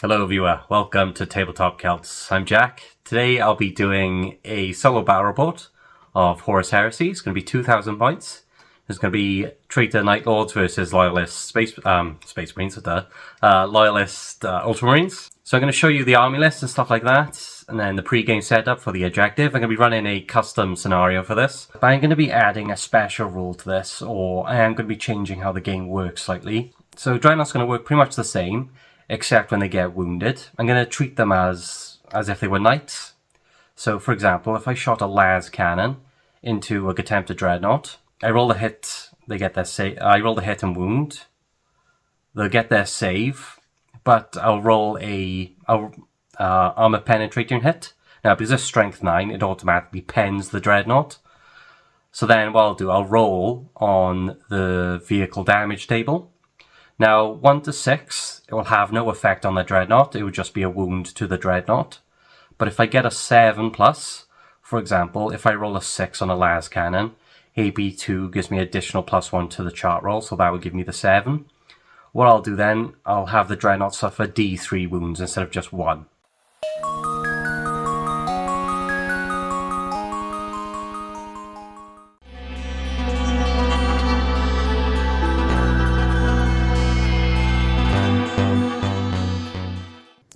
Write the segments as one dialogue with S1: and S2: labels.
S1: Hello viewer, welcome to Tabletop Celts. I'm Jack. Today I'll be doing a solo battle report of Horus Heresy. It's going to be 2,000 points. There's going to be Traitor Night Lords versus Loyalist Space Marines, Loyalist Ultramarines. So I'm going to show you the army list and stuff like that, and then the pre-game setup for the objective. I'm going to be running a custom scenario for this. But I'm going to be adding a special rule to this, or I am going to be changing how the game works slightly. So Dreadnought's going to work pretty much the same, except when they get wounded. I'm going to treat them as if they were knights. So, for example, if I shot a Lascannon into a Contemptor Dreadnought, I roll the hit, they get their I roll the hit and wound. They'll get their save, but I'll roll a armor penetrating hit. Now, because it's strength 9, it automatically pens the Dreadnought. So then what I'll do, I'll roll on the vehicle damage table. Now, 1 to 6, it will have no effect on the Dreadnought. It would just be a wound to the Dreadnought. But if I get a 7+, for example, if I roll a 6 on a Lascannon, AB2 gives me additional +1 to the chart roll, so that would give me the 7. What I'll do then, I'll have the Dreadnought suffer D3 wounds instead of just 1.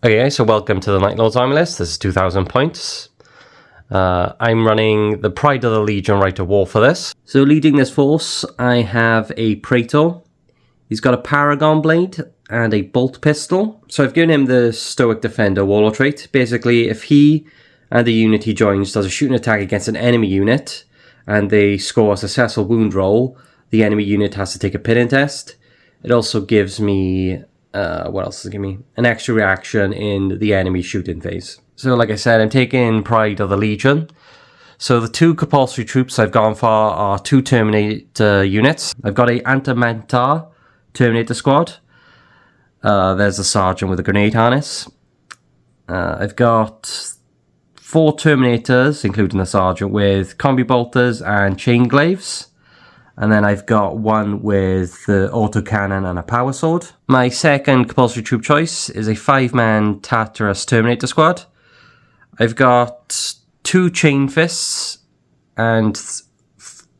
S1: Okay, so welcome to the Night Lord's army list. This is 2,000 points. I'm running the Pride of the Legion Rite of War for this. So leading this force, I have a Praetor. He's got a Paragon blade and a bolt pistol. So I've given him the Stoic Defender Warlord trait. Basically, if he and the unit he joins does a shooting attack against an enemy unit and they score a successful wound roll, the enemy unit has to take a pinning test. It also gives me what else does it give me? An extra reaction in the enemy shooting phase. So like I said, I'm taking Pride of the Legion. So the 2 compulsory troops I've gone for are 2 Terminator units. I've got a Antimentar Terminator squad. There's a sergeant with a grenade harness. I've got 4 Terminators, including the sergeant, with combi bolters and chain glaives. And then I've got one with the autocannon and a power sword. My second compulsory troop choice is a 5-man Tartarus Terminator squad. I've got 2 chain fists and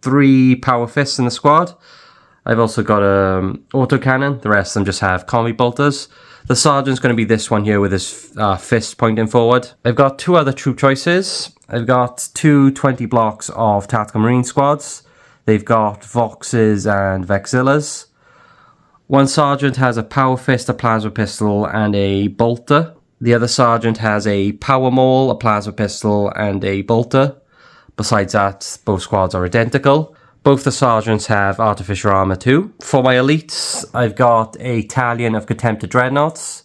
S1: 3 power fists in the squad. I've also got an autocannon. The rest of them just have combi bolters. The sergeant's going to be this one here with his fist pointing forward. I've got 2 other troop choices. I've got 2 20 blocks of tactical marine squads. They've got Voxes and Vexillas. One sergeant has a power fist, a plasma pistol, and a bolter. The other sergeant has a power maul, a plasma pistol, and a bolter. Besides that, both squads are identical. Both the sergeants have Artificer armor too. For my elites, I've got a Talon of Contemptor Dreadnoughts.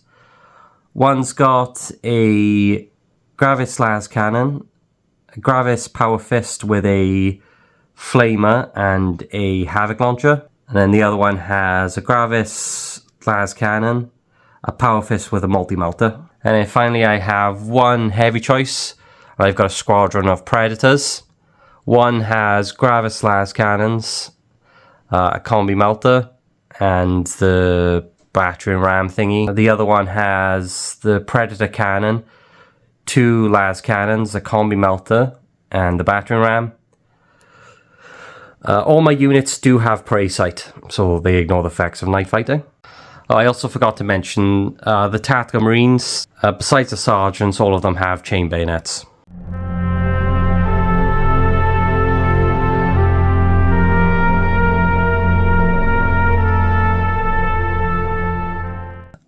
S1: One's got a Gravis Lascannon, a Gravis Power Fist with a Flamer and a Havoc Launcher. And then the other one has a Gravis Lascannon, a Power Fist with a multi-melter. And then finally I have one heavy choice. I've got a squadron of Predators. One has Gravis Lascannons, a combi melter, and the battering ram thingy. The other one has the Predator cannon, 2 Lascannons, a combi melter, and the battering ram. All my units do have Preysight, so they ignore the effects of night fighting. I also forgot to mention the Tactical Marines. Besides the sergeants, all of them have chain bayonets.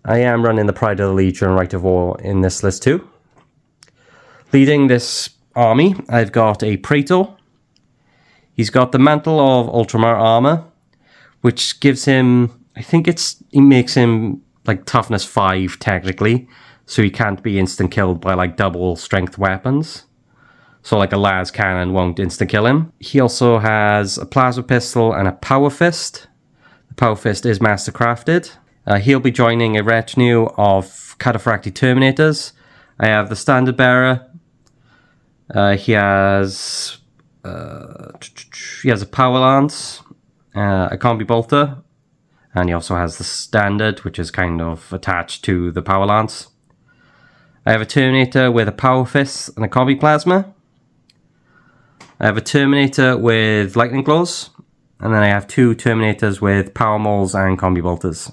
S1: I am running the Pride of the Legion Rite of War in this list too. Leading this army, I've got a Praetor. He's got the Mantle of Ultramarine armor, which gives him, I think it makes him like toughness 5 technically, so he can't be instant killed by like double strength weapons. So like a Lascannon won't instant kill him. He also has a plasma pistol and a power fist. The power fist is master crafted. He'll be joining a retinue of Cataphracti Terminators. I have the standard bearer. He has a power lance, a combi bolter, and he also has the standard, which is kind of attached to the power lance. I have a Terminator with a Power Fist and a Combi Plasma. I have a Terminator with Lightning Claws. And then I have 2 Terminators with Power Mauls and Combi Bolters.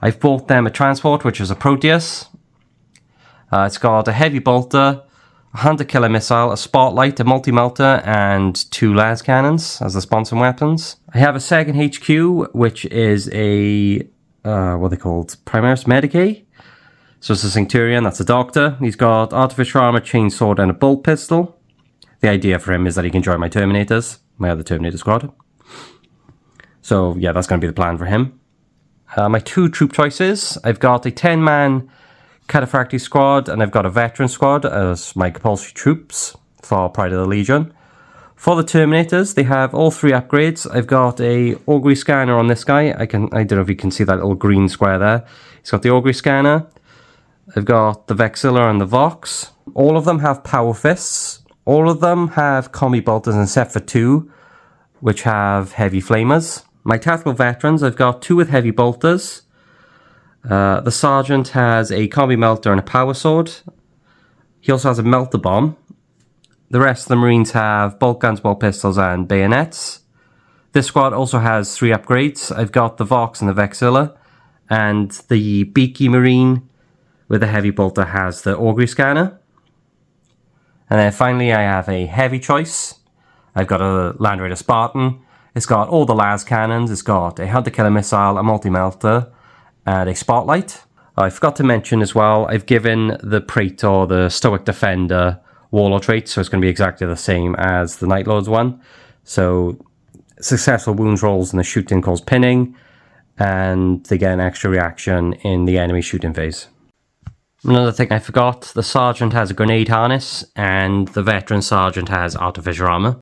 S1: I've bought them a transport, which is a Proteus. It's got a Heavy Bolter, a Hunter Killer Missile, a Spotlight, a Multi-Melter, and 2 Lascannons as the sponsor weapons. I have a second HQ, which is a, what are they called? Primaris Medicae. So it's a Centurion, that's a Doctor. He's got Artificer Armour, Chainsword, and a Bolt Pistol. The idea for him is that he can join my Terminators, my other Terminator squad. So yeah, that's going to be the plan for him. My 2 troop choices, I've got a 10-man Cataphractii squad, and I've got a veteran squad as my compulsory troops for Pride of the Legion. For the Terminators, they have all 3 upgrades. I've got a Augury Scanner on this guy. I don't know if you can see that little green square there. He's got the Augury Scanner. I've got the Vexilla and the Vox. All of them have Power Fists. All of them have Combi Bolters except for 2, which have Heavy Flamers. My Tactical Veterans, I've got 2 with Heavy Bolters. The Sergeant has a Combi Melter and a Power Sword. He also has a Melter Bomb. The rest of the Marines have Bolt Guns, Bolt Pistols, and Bayonets. This squad also has 3 upgrades. I've got the Vox and the Vexilla. And the Beaky Marine with the Heavy Bolter has the Augury Scanner. And then finally I have a heavy choice. I've got a Land Raider Spartan. It's got all the Lascannons. It's got a Hunter Killer Missile, a Multi-Melter, and a Spotlight. I forgot to mention as well, I've given the Praetor the Stoic Defender Warlord trait, so it's going to be exactly the same as the Night Lord's one. So successful wounds rolls in the shooting cause pinning, and they get an extra reaction in the enemy shooting phase. Another thing I forgot, the Sergeant has a Grenade Harness, and the Veteran Sergeant has Artificer Armour.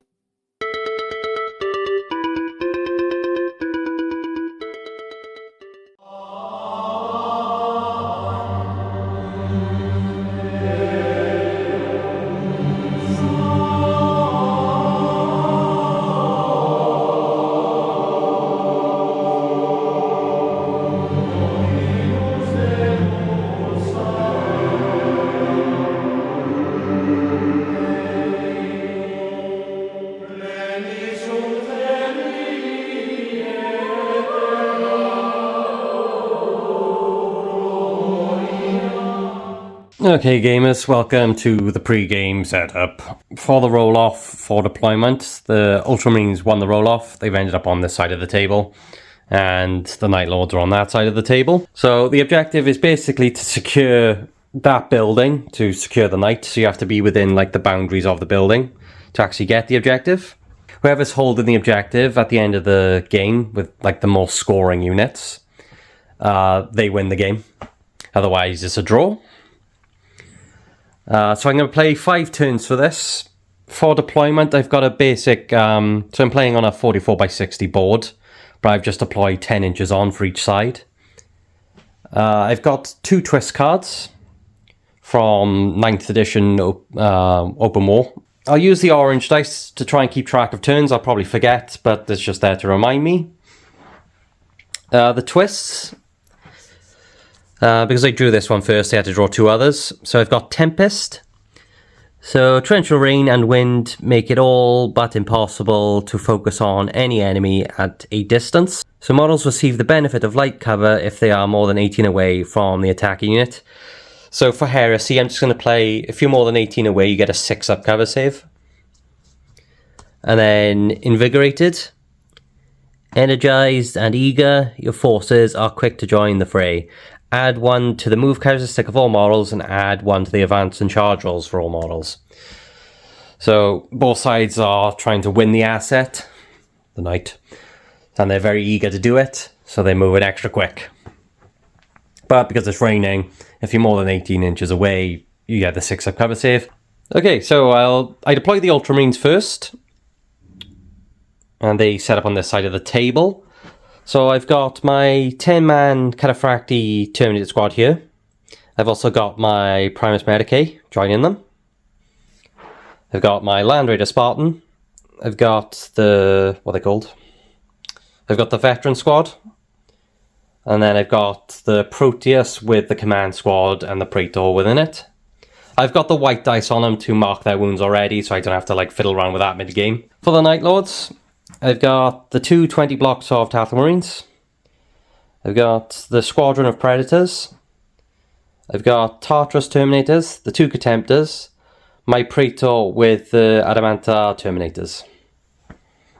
S1: Okay gamers, welcome to the pre-game setup. For the roll-off for deployment, the Ultramarines won the roll-off. They've ended up on this side of the table, and the Night Lords are on that side of the table. So the objective is basically to secure that building, to secure the Knight, so you have to be within like the boundaries of the building to actually get the objective. Whoever's holding the objective at the end of the game with like the most scoring units, they win the game. Otherwise it's a draw. So I'm going to play 5 turns for this. For deployment, I've got a basic, so I'm playing on a 44x60 board, but I've just deployed 10 inches on for each side. I've got 2 twist cards from 9th edition Open War. I'll use the orange dice to try and keep track of turns. I'll probably forget, but it's just there to remind me. The twists... because I drew this one first, I had to draw 2 others. So I've got Tempest. So torrential rain and wind make it all but impossible to focus on any enemy at a distance. So models receive the benefit of light cover if they are more than 18 away from the attacking unit. So for Heresy, I'm just going to play, if you're more than 18 away, you get a 6 up cover save. And then Invigorated. Energized and eager, your forces are quick to join the fray. Add 1 to the move characteristic of all models and add 1 to the advance and charge rolls for all models. So both sides are trying to win the asset, the Knight, and they're very eager to do it, so they move it extra quick. But because it's raining, if you're more than 18 inches away, you get the 6 up cover save. Okay, so I deploy the Ultramarines first, and they set up on this side of the table. So I've got my 10-man Cataphractii Terminator squad here. I've also got my Primus Medicae joining them. I've got my Land Raider Spartan. I've got the... what are they called? I've got the Veteran squad. And then I've got the Proteus with the command squad and the Praetor within it. I've got the white dice on them to mark their wounds already, so I don't have to like fiddle around with that mid-game. For the Night Lords, I've got the 2 20 blocks of Ultramarines. I've got the Squadron of Predators. I've got Tartarus Terminators, the 2 Contemptors, my Praetor with the Adamanta Terminators.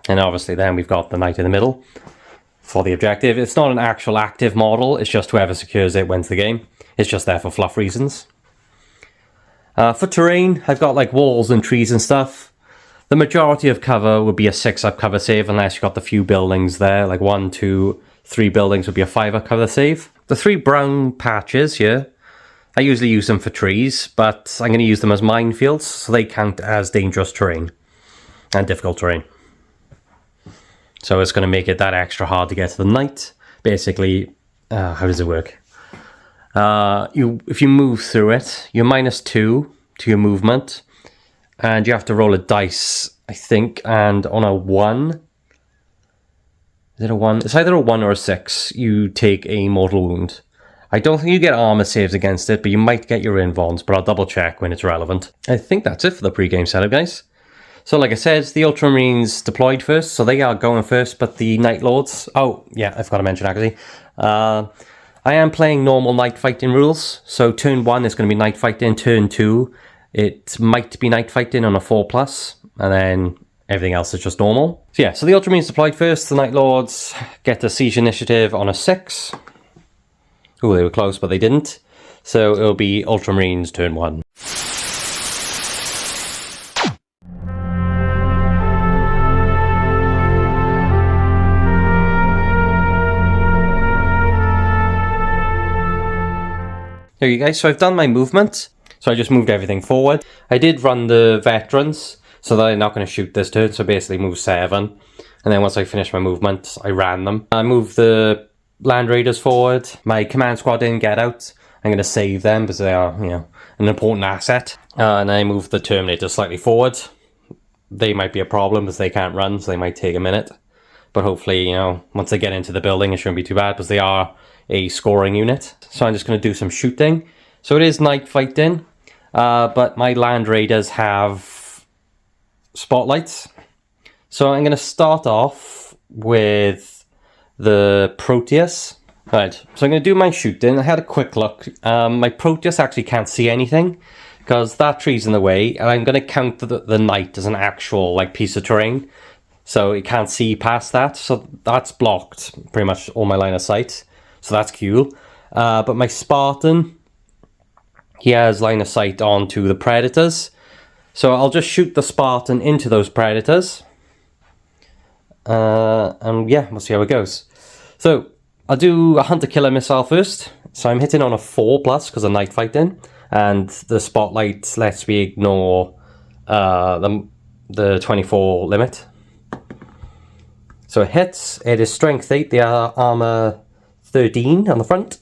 S1: And obviously then we've got the Knight in the middle for the objective. It's not an actual active model, it's just whoever secures it wins the game. It's just there for fluff reasons. For terrain, I've got like walls and trees and stuff. The majority of cover would be a 6-up cover save unless you've got the few buildings there, like 1, 2, 3 buildings would be a 5-up cover save. The 3 brown patches here, I usually use them for trees, but I'm going to use them as minefields, so they count as dangerous terrain and difficult terrain. So it's going to make it that extra hard to get to the knight. Basically, how does it work? If you move through it, you're -2 to your movement, and you have to roll a dice, I think, and on a 1, is it a 1? It's either a 1 or a 6, you take a mortal wound. I don't think you get armor saves against it, but you might get your invulns, but I'll double check when it's relevant. I think that's it for the pre-game setup, guys. So like I said, the Ultramarines deployed first, so they are going first, but the Night Lords... Oh, yeah, I've got to mention actually. I am playing normal night fighting rules, so turn 1 is going to be night fighting, turn 2 it might be night fighting on a 4+, and then everything else is just normal. So yeah, so the Ultramarines deployed first, the Night Lords get a siege initiative on a 6. Oh, they were close, but they didn't. So it'll be Ultramarines turn 1. There you guys, so I've done my movement. So I just moved everything forward. I did run the veterans, so they're not going to shoot this turn, so basically move 7. And then once I finished my movement, I ran them. I moved the Land Raiders forward. My command squad didn't get out. I'm going to save them because they are, you know, an important asset. And I moved the Terminators slightly forward. They might be a problem because they can't run, so they might take a minute. But hopefully, you know, once they get into the building, it shouldn't be too bad because they are a scoring unit. So I'm just going to do some shooting. So it is night fighting, but my Land Raiders have spotlights. So I'm going to start off with the Proteus. Right, so I'm going to do my shooting. I had a quick look. My Proteus actually can't see anything because that tree's in the way, and I'm going to count the knight as an actual like piece of terrain. So it can't see past that, so that's blocked pretty much all my line of sight. So that's cool. But my Spartan, he has line of sight onto the Predators. So I'll just shoot the Spartan into those Predators. And yeah, we'll see how it goes. So I'll do a Hunter-Killer missile first. So I'm hitting on a 4+ because of night fighting. And the spotlight lets me ignore the 24 limit. So it hits. It is strength 8. They are armor 13 on the front.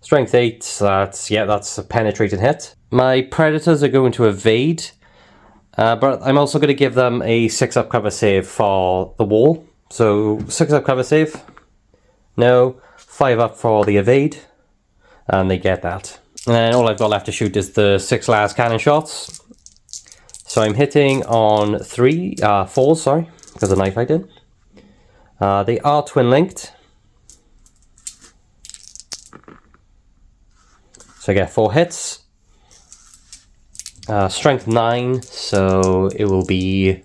S1: Strength 8, that's a penetrating hit. My Predators are going to evade, but I'm also going to give them a 6-up cover save for the wall. So 6-up cover save, no, 5-up for the evade, and they get that. And then all I've got left to shoot is the 6 Lascannon shots. So I'm hitting on 4, sorry, because of night fighting. They are twin-linked. So I get 4 hits. Strength 9, so it will be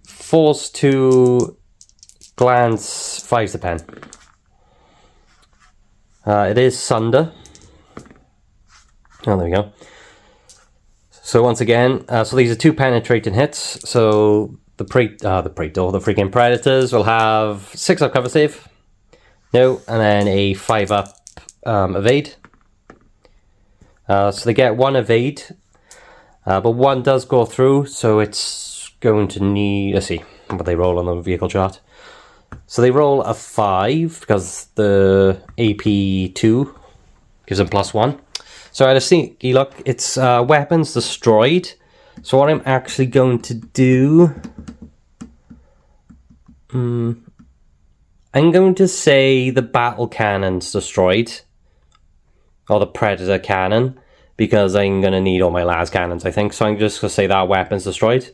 S1: Force to glance 5 to pen. It is Sunder. Oh, there we go. So once again, so these are 2 penetrating hits. So the Praetor, the freaking Predators will have 6-up cover save. No, and then a 5-up evade. So they get 1 evade, but 1 does go through, so it's going to need, let's see what they roll on the vehicle chart. So they roll a 5 because the AP2 gives them +1. So I had a sneaky look, it's weapons destroyed. So what I'm actually going to do, I'm going to say the battle cannon's destroyed. Or the Predator cannon. Because I'm going to need all my las cannons, I think. So I'm just going to say that weapon's destroyed.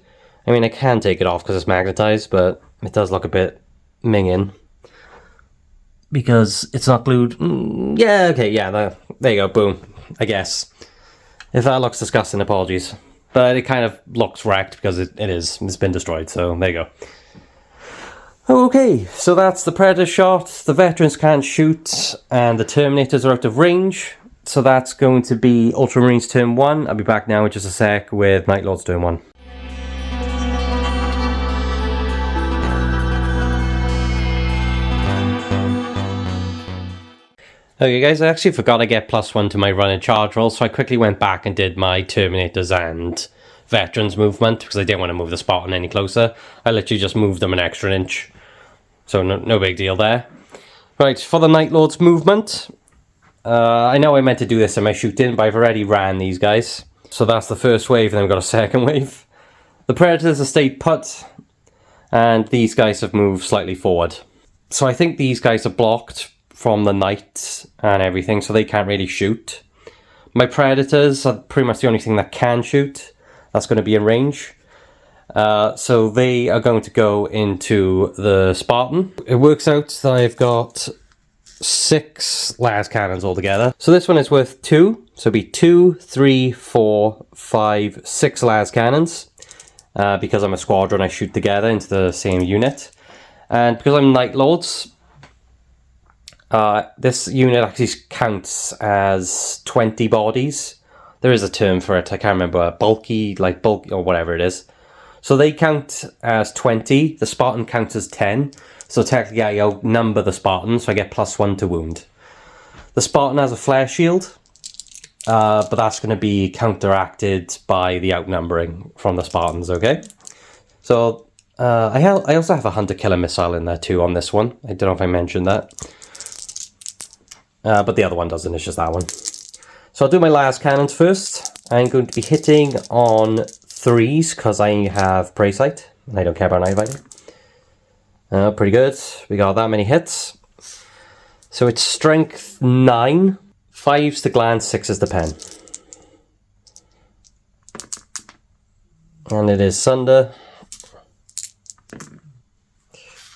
S1: I mean, I can take it off because it's magnetized, but it does look a bit minging. Because it's not glued. Yeah, okay, yeah, there you go, boom, I guess. If that looks disgusting, apologies. But it kind of looks wrecked because it's been destroyed, so there you go. Okay, so that's the Predator shot, the Veterans can't shoot, and the Terminators are out of range. So that's going to be Ultramarines turn 1. I'll be back now in just a sec with Night Lords turn 1. Okay guys, I actually forgot to get +1 to my run and charge roll, so I quickly went back and did my Terminators and Veterans movement, because I didn't want to move the Spartan any closer. I literally just moved them an extra inch, so no big deal there. Right, for the Night Lords movement, I know I meant to do this in my shooting, but I've already ran these guys. So that's the first wave, and then we've got a second wave. The Predators have stayed put, and these guys have moved slightly forward. So I think these guys are blocked from the Knight and everything, so they can't really shoot. My Predators are pretty much the only thing that can shoot. That's going to be in range. So they are going to go into the Spartan. It works out that I've got 6 las cannons altogether. So this one is worth 2. So it'll be 2, 3, 4, 5, 6 las cannons. Because I'm a squadron, I shoot together into the same unit. And because I'm Night Lords, this unit actually counts as 20 bodies. There is a term for it, I can't remember, bulky or whatever it is. So they count as 20, the Spartan counts as 10. So technically I outnumber the Spartan, so I get +1 to wound. The Spartan has a flare shield, but that's going to be counteracted by the outnumbering from the Spartans, okay? So I also have a Hunter Killer Missile in there too on this one. I don't know if I mentioned that. But the other one doesn't, it's just that one. So I'll do my las cannons first. I'm going to be hitting on 3s because I have Preysight, and I don't care about night fighting. Pretty good. We got that many hits. So it's strength 9, 5's to glance, 6's to pen. And it is Sunder.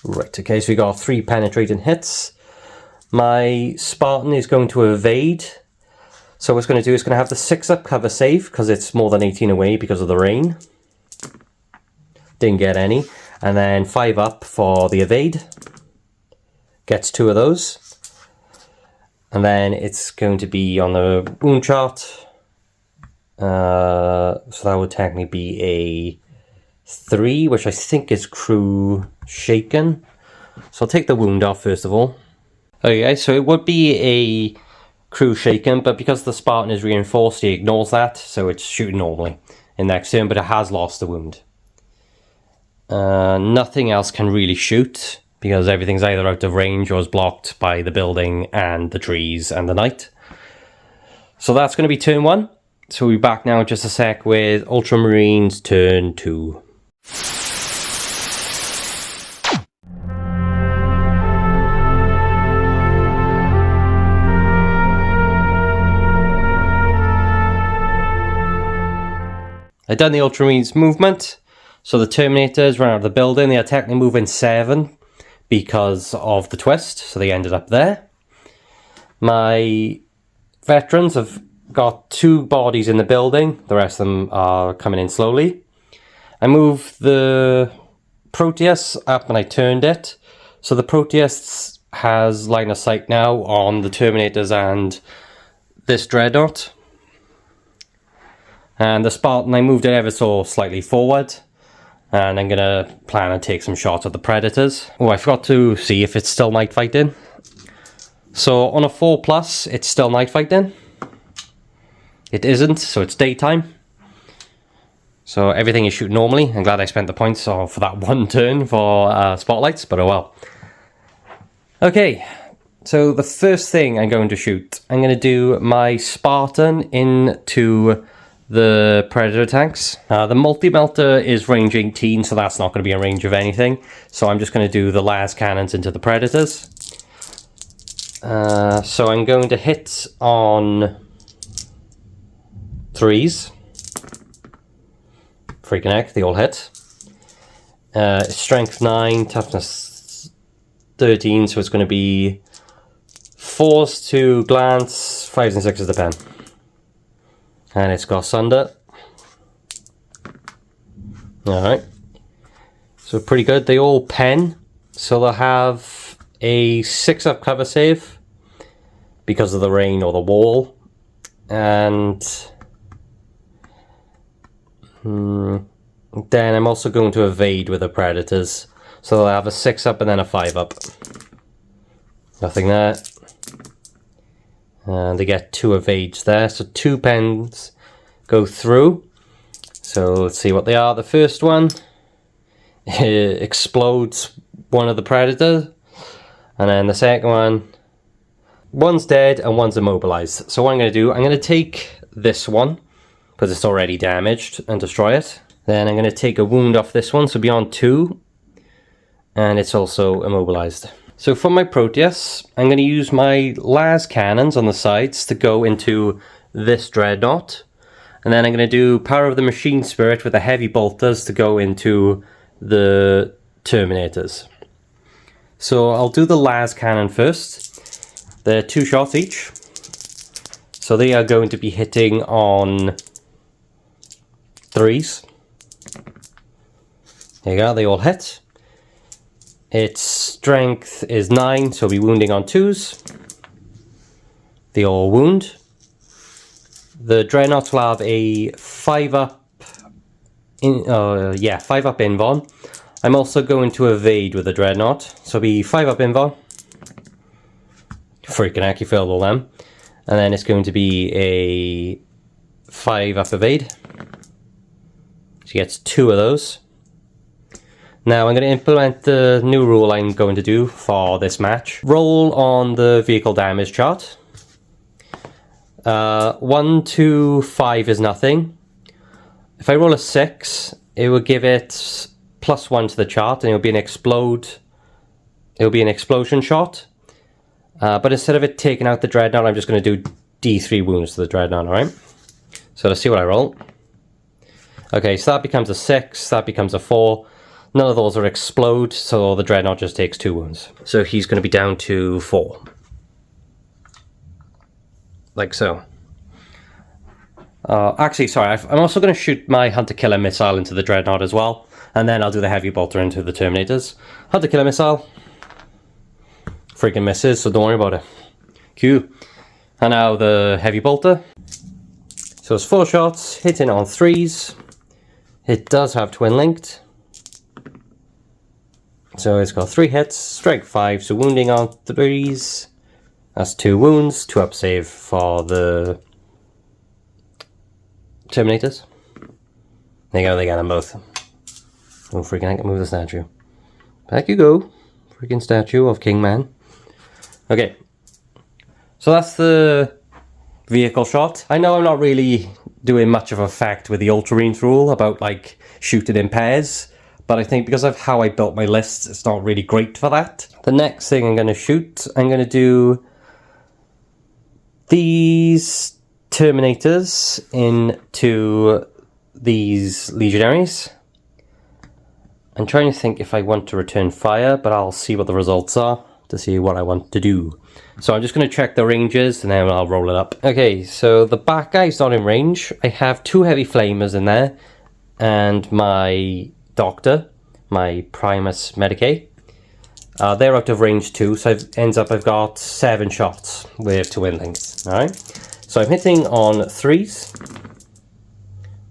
S1: Right, okay, so we got 3 penetrating hits. My Spartan is going to evade. So what it's going to do is going to have the 6-up cover save because it's more than 18 away because of the rain. Didn't get any. And then 5-up for the evade. Gets 2 of those. And then it's going to be on the wound chart. So that would technically be a 3, which I think is crew shaken. So I'll take the wound off first of all. Okay, so it would be a crew shaken, but because the Spartan is reinforced, he ignores that, so it's shooting normally in next turn, but it has lost the wound. Nothing else can really shoot, because everything's either out of range or is blocked by the building and the trees and the Knight. So that's going to be turn 1. So we'll be back now in just a sec with Ultramarines turn 2. I've done the Ultramarines movement, so the Terminators ran out of the building. They are technically moving 7 because of the twist, so they ended up there. My Veterans have got 2 bodies in the building, the rest of them are coming in slowly. I moved the Proteus up and I turned it, so the Proteus has line of sight now on the Terminators and this Dreadnought. And the Spartan, I moved it ever so slightly forward. And I'm going to plan and take some shots at the Predators. Oh, I forgot to see if it's still night fighting. So on a 4+, it's still night fighting. It isn't, so it's daytime. So everything is shooting normally. I'm glad I spent the points for that one turn for spotlights, but oh well. Okay, so the first thing I'm going to shoot, I'm going to do my Spartan into the Predator tanks. The multi-melter is range 18, so that's not going to be a range of anything. So I'm just going to do the las cannons into the Predators. So I'm going to hit on 3s. Freaking heck, they all hit. Strength 9, toughness 13, so it's going to be 4s to glance, 5s and 6s to pen. And it's got Sunder. Alright. So pretty good. They all pen. So they'll have a 6-up cover save because of the rain or the wall. And then I'm also going to evade with the Predators. So they'll have a 6-up and then a 5-up. Nothing there. And they get 2 evades there. So 2 pens go through. So let's see what they are. The first one explodes one of the Predators. And then the second one, one's dead and one's immobilized. So what I'm going to do, I'm going to take this one, because it's already damaged, and destroy it. Then I'm going to take a wound off this one, so beyond 2. And it's also immobilized. So for my Proteus, I'm going to use my las cannons on the sides to go into this Dreadnought. And then I'm going to do Power of the Machine Spirit with the heavy bolters to go into the Terminators. So I'll do the las cannon first. They're 2 shots each. So they are going to be hitting on 3s. There you go, they all hit. Its strength is 9, so it'll be wounding on 2s. They all wound. The Dreadnought will have a 5-up 5-up invuln. I'm also going to evade with the Dreadnought, so it'll be 5-up invuln. Freaking heck, you failed all them. And then it's going to be a 5-up evade. She gets 2 of those. Now I'm going to implement the new rule I'm going to do for this match. Roll on the vehicle damage chart. 1 to 5 is nothing. If I roll a 6, it will give it +1 to the chart, and it'll be an explosion shot. But instead of it taking out the Dreadnought, I'm just going to do D3 wounds to the Dreadnought, alright? So let's see what I roll. Okay, so that becomes a 6, that becomes a 4. None of those are explode, so the Dreadnought just takes 2 wounds. So he's going to be down to 4. Like so. Actually, sorry, I'm also going to shoot my Hunter-Killer missile into the Dreadnought as well. And then I'll do the heavy bolter into the Terminators. Hunter-Killer missile. Freaking misses, so don't worry about it. Q. And now the heavy bolter. So it's 4 shots, hitting on 3s. It does have twin linked. So it's got 3 hits, strength 5, so wounding on 3s. That's 2 wounds, 2-up save for the Terminators. There you go, they got them both. Oh, freaking, I can move the statue. Back you go. Freaking statue of King Man. Okay. So that's the vehicle shot. I know I'm not really doing much of a fact with the Ultramarines rule about, like, shooting in pairs. But I think because of how I built my lists, it's not really great for that. The next thing I'm going to shoot, I'm going to do these Terminators into these Legionaries. I'm trying to think if I want to return fire, but I'll see what the results are to see what I want to do. So I'm just going to check the ranges and then I'll roll it up. Okay, so the back guy's not in range. I have 2 heavy flamers in there and my Doctor, my Primus Medicae. They're out of range too, so I've got 7 shots with twin links. Alright, so I'm hitting on 3s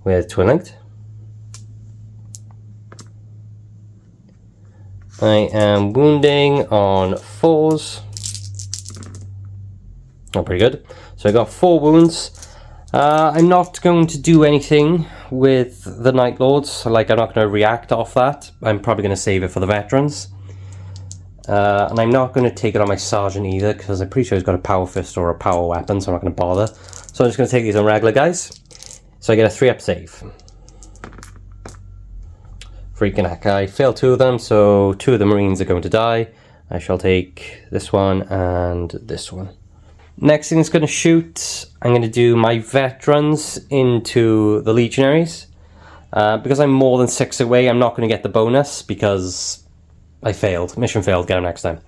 S1: with twin linked. I am wounding on 4s. Oh, pretty good. So I got 4 wounds. I'm not going to do anything with the Night Lords, like I'm not going to react off that. I'm probably going to save it for the veterans. And I'm not going to take it on my Sergeant either, because I'm pretty sure he's got a Power Fist or a Power Weapon, so I'm not going to bother. So I'm just going to take these on regular guys. So I get a 3-up save. Freaking heck, I failed 2 of them, so 2 of the Marines are going to die. I shall take this one and this one. Next thing is going to shoot, I'm going to do my veterans into the legionaries. Because I'm more than 6 away, I'm not going to get the bonus because I failed. Mission failed, get them next time.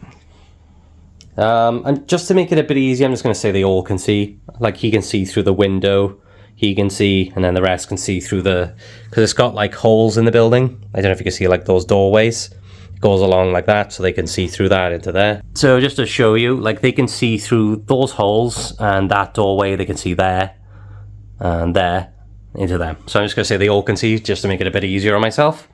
S1: And just to make it a bit easier, I'm just going to say they all can see. Like, he can see through the window, he can see, and then the rest can see through the... Because it's got, like, holes in the building. I don't know if you can see, like, those doorways. It goes along like that, so they can see through that into there. So just to show you, like, they can see through those holes, and that doorway they can see there, and there, into them. So I'm just going to say they all can see, just to make it a bit easier on myself.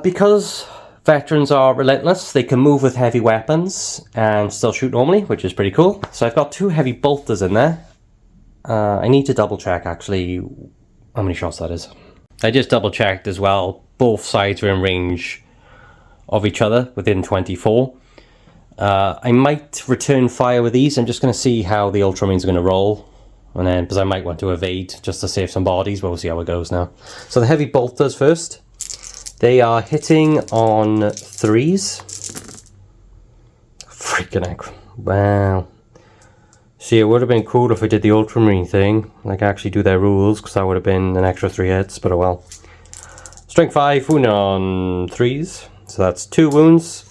S1: Because veterans are relentless, they can move with heavy weapons and still shoot normally, which is pretty cool. So I've got 2 heavy bolters in there. I need to double check actually how many shots that is. I just double checked as well. Both sides are in range of each other within 24. I might return fire with these. I'm just going to see how the Ultramarines are going to roll. And then, because I might want to evade just to save some bodies, but we'll see how it goes now. So the heavy bolters first. They are hitting on 3s. Freaking heck. Wow. See, it would have been cool if I did the Ultramarine thing. Like, actually do their rules, because that would have been an extra 3 hits, but oh well. Strength 5, wound on 3s. So that's 2 wounds.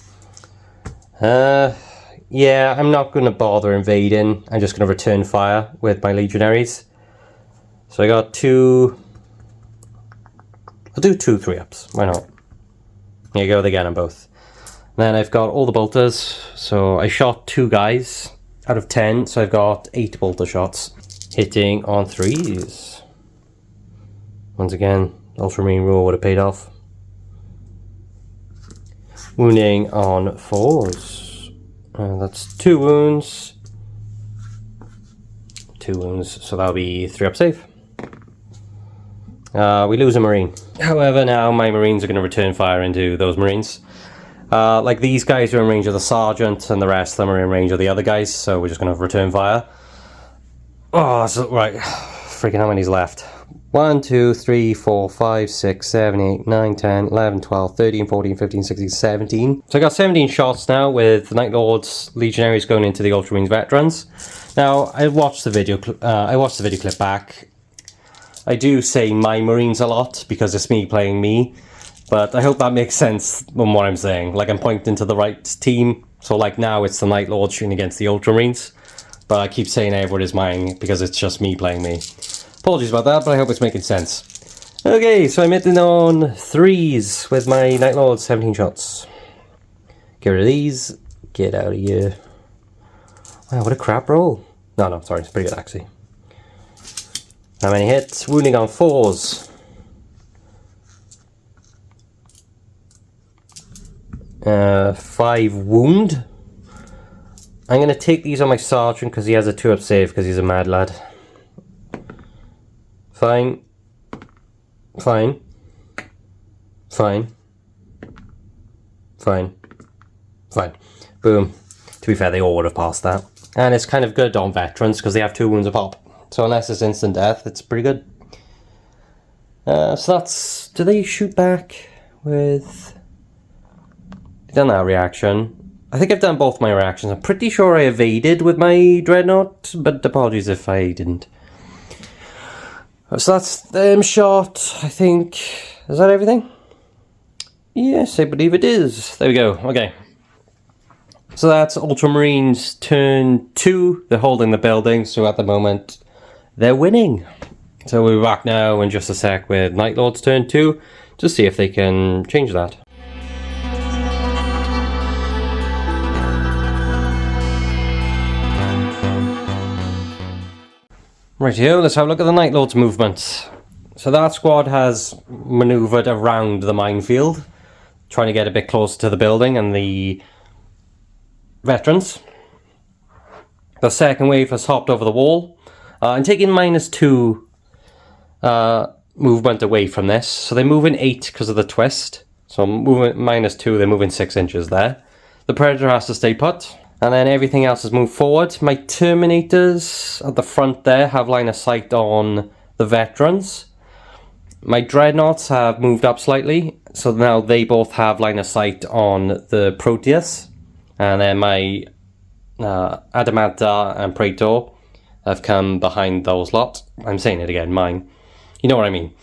S1: Yeah, I'm not going to bother invading. I'm just going to return fire with my legionaries. So I got 2... I'll do 2 3-ups. Why not? There you go, they get them both. Then I've got all the bolters. So I shot 2 guys out of 10. So I've got 8 bolter shots hitting on 3s. Once again, Ultramarine rule would have paid off. Wounding on 4s. That's 2 wounds. 2 wounds, so that'll be 3-up save. We lose a Marine. However, now my Marines are going to return fire into those Marines. Like, these guys are in range of the Sergeant, and the rest of them are in range of the other guys, so we're just going to return fire. Oh, so, right. Freaking how many's left? 1, 2, 3, 4, 5, 6, 7, 8, 9, 10, 11, 12, 13, 14, 15, 16, 17. So I got 17 shots now with the Night Lords Legionaries going into the Ultramarines veterans. Now, I watched the video clip back. I do say my Marines a lot because it's me playing me, but I hope that makes sense on what I'm saying. Like, I'm pointing to the right team. So like now it's the Night Lords shooting against the Ultramarines, but I keep saying everyone is mine because it's just me playing me. Apologies about that, but I hope it's making sense. Okay, so I'm hitting on 3s with my Night Lords, 17 shots. Get rid of these. Get out of here. Wow, what a crap roll. No, sorry, it's pretty good actually. How many hits? Wounding on 4s. 5 wound. I'm going to take these on my Sergeant because he has a 2-up save because he's a mad lad. Fine. Fine. Fine. Fine. Fine. Boom. To be fair, they all would have passed that. And it's kind of good on veterans because they have 2 wounds a pop. So unless it's instant death, it's pretty good. So that's... Do they shoot back with... I've done that reaction. I think I've done both my reactions. I'm pretty sure I evaded with my Dreadnought, but apologies if I didn't. So that's them shot, I think. Is that everything? Yes, I believe it is. There we go. Okay. So that's Ultramarines turn 2. They're holding the building, so at the moment they're winning. So we'll be back now in just a sec with Night Lords turn 2 to see if they can change that. Rightio, let's have a look at the Night Lords movement. So that squad has manoeuvred around the minefield, trying to get a bit closer to the building and the veterans. The second wave has hopped over the wall and taken -2 movement away from this. So they move in 8 because of the twist. So moving -2, they're moving 6 inches there. The Predator has to stay put. And then everything else has moved forward. My Terminators at the front there have line of sight on the veterans. My Dreadnoughts have moved up slightly, so now they both have line of sight on the Proteus. And then my Adamanta and Praetor have come behind those lot. I'm saying it again, mine. You know what I mean.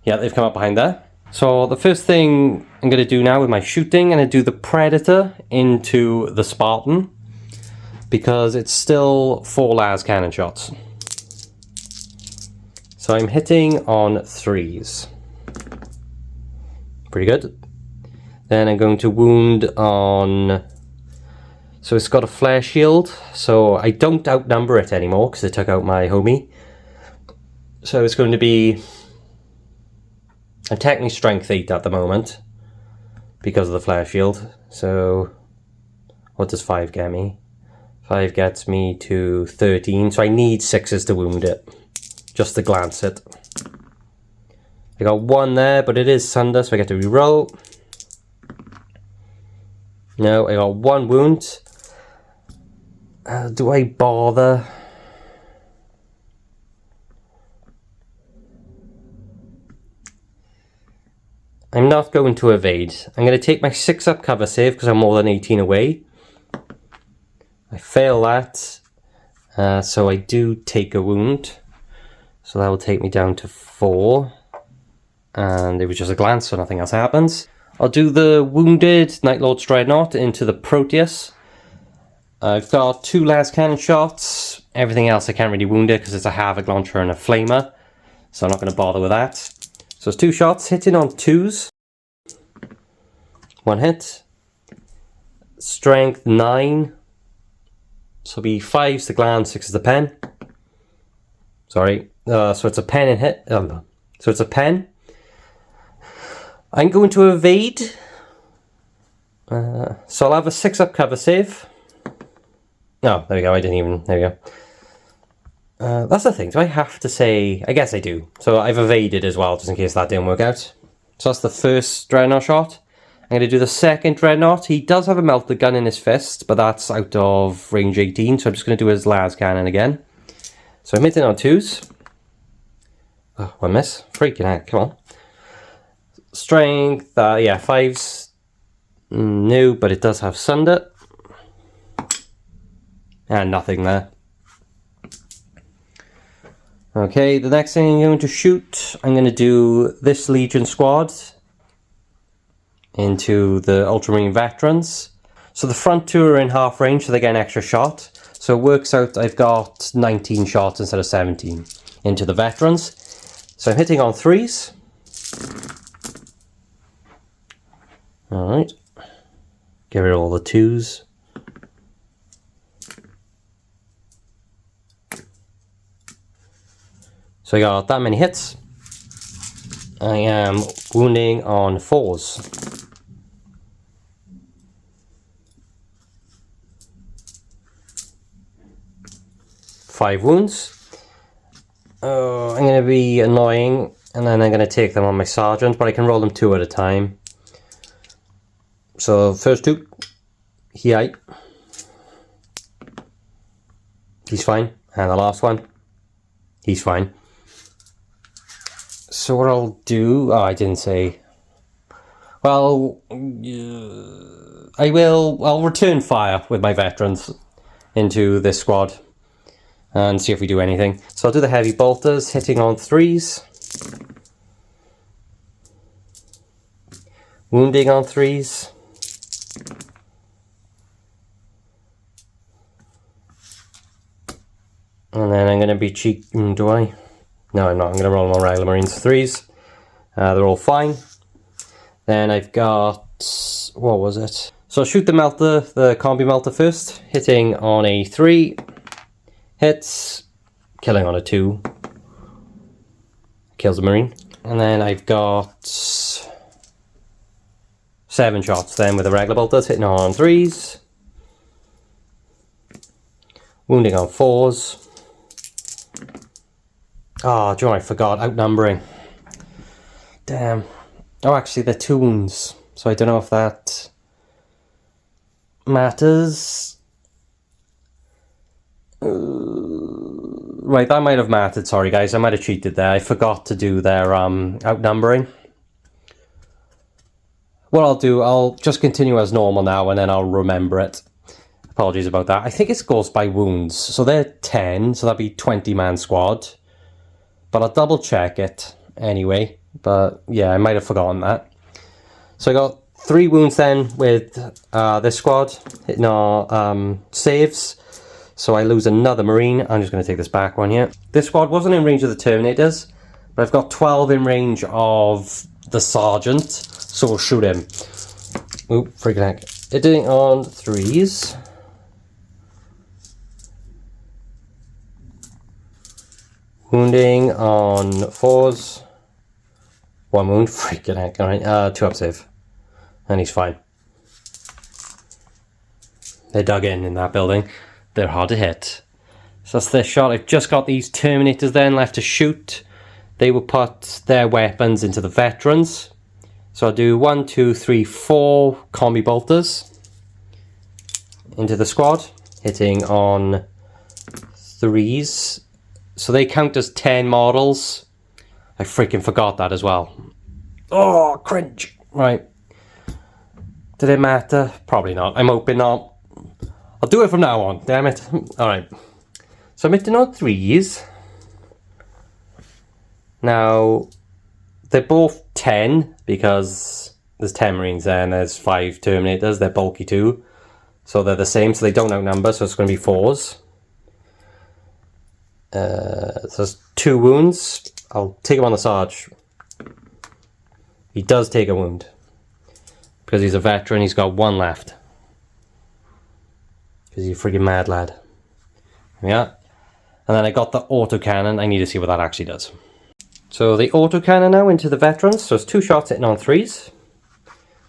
S1: Yeah, they've come up behind there. So the first thing I'm going to do now with my shooting, I'm going to do the Predator into the Spartan, because it's still 4 Lascannon shots. So I'm hitting on 3s. Pretty good. Then I'm going to wound on... So it's got a flare shield, so I don't outnumber it anymore because it took out my homie. So it's going to be... I'm technically strength 8 at the moment because of the flare shield. So what does 5 get me? 5 gets me to 13, so I need 6s to wound it, just to glance it. I got 1 there, but it is Sunder, so I get to reroll. No, I got 1 wound. Do I bother? I'm not going to evade. I'm going to take my 6-up cover save because I'm more than 18 away. I fail that, so I do take a wound. So that will take me down to 4. And it was just a glance, so nothing else happens. I'll do the wounded Night Lord's Dreadnought into the Proteus. I've got 2 Lascannon shots. Everything else I can't really wound it because it's a Havoc Launcher and a Flamer. So I'm not going to bother with that. So it's 2 shots, hitting on 2s. 1 hit. Strength 9. So it'll be 5's the glance, 6 is the pen. Sorry. So it's a pen and hit. So it's a pen. I'm going to evade. So I'll have a 6-up cover save. No, there we go. I didn't even... There we go. That's the thing. Do I have to say... I guess I do. So I've evaded as well, just in case that didn't work out. So that's the first Dreadnought shot. I'm going to do the second Dreadnought. He does have a Meltagun in his fist, but that's out of range 18, so I'm just going to do his Lascannon again. So I'm hitting on 2s. Oh, 1 miss. Freaking out. Come on. Strength, yeah, 5s. No, but it does have Sunder. And nothing there. Okay, the next thing I'm going to shoot, I'm going to do this Legion squad into the Ultramarine veterans. So the front 2 are in half range, so they get an extra shot. So it works out I've got 19 shots instead of 17 into the veterans. So I'm hitting on 3s. Alright. Get rid of all the 2s. So I got that many hits. I am wounding on 4s. Five wounds. Oh, I'm going to be annoying, and then I'm going to take them on my sergeant, but I can roll them 2 at a time. So first 2, he's fine, and the last one, he's fine. So what I'll do, oh, I didn't say, well, I'll return fire with my veterans into this squad and see if we do anything. So I'll do the heavy bolters, hitting on 3s, wounding on 3s, and then I'm going to be do I? No, I'm not. I'm going to roll on regular Marines 3s. They're all fine. Then I've got, what was it? So I'll shoot the combi melter first, hitting on a 3, hits, killing on a 2, kills a Marine. And then I've got 7 shots then with the regular bolters, hitting on 3s, wounding on 4s. Oh, do you know what? I forgot, outnumbering. Damn. Oh, actually, they're 2 wounds, so I don't know if that matters. Right, that might have mattered. Sorry, guys. I might have cheated there. I forgot to do their outnumbering. What I'll do, I'll just continue as normal now, and then I'll remember it. Apologies about that. I think it goes by wounds. So they're 10, so that'd be 20-man squad. But I'll double check it anyway. But yeah, I might have forgotten that. So I got 3 wounds then with this squad hitting our saves. So I lose another Marine. I'm just going to take this back one here. This squad wasn't in range of the Terminators, but I've got 12 in range of the Sergeant. So we'll shoot him. Oop, freaking heck. Hitting on 3s. Wounding on 4s. 1 wound, freaking heck. Alright, 2 up save. And he's fine. They're dug in that building. They're hard to hit. So that's this shot. I've just got these Terminators then left to shoot. They will put their weapons into the veterans. So I'll do 1, 2, 3, 4 combi bolters into the squad, hitting on 3s. So they count as 10 models. I freaking forgot that as well. Oh, cringe. Right. Did it matter? Probably not. I'm hoping not. I'll do it from now on, damn it. Alright. So I'm hitting on 3s. Now, they're both 10 because there's 10 Marines there and there's 5 Terminators. They're bulky too. So they're the same, so they don't outnumber, so it's going to be 4s. So there's 2 wounds. I'll take him on the Sarge. He does take a wound. Because he's a veteran, he's got 1 left. Because he's a freaking mad lad. Yeah. And then I got the autocannon. I need to see what that actually does. So the autocannon now into the veterans. So it's 2 shots hitting on 3s.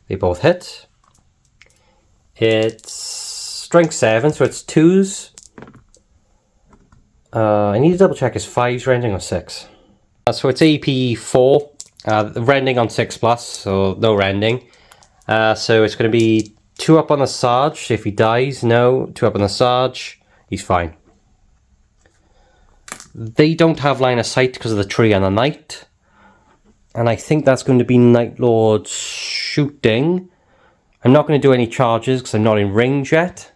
S1: They both hit. It's strength 7, so it's 2s. I need to double check, is 5s rending or 6? So it's AP 4. Rending on 6+, so no rending. So it's going to be 2 up on the Sarge. If he dies, no. 2 up on the Sarge. He's fine. They don't have line of sight because of the tree and the Knight. And I think that's going to be Night Lord shooting. I'm not going to do any charges because I'm not in range yet.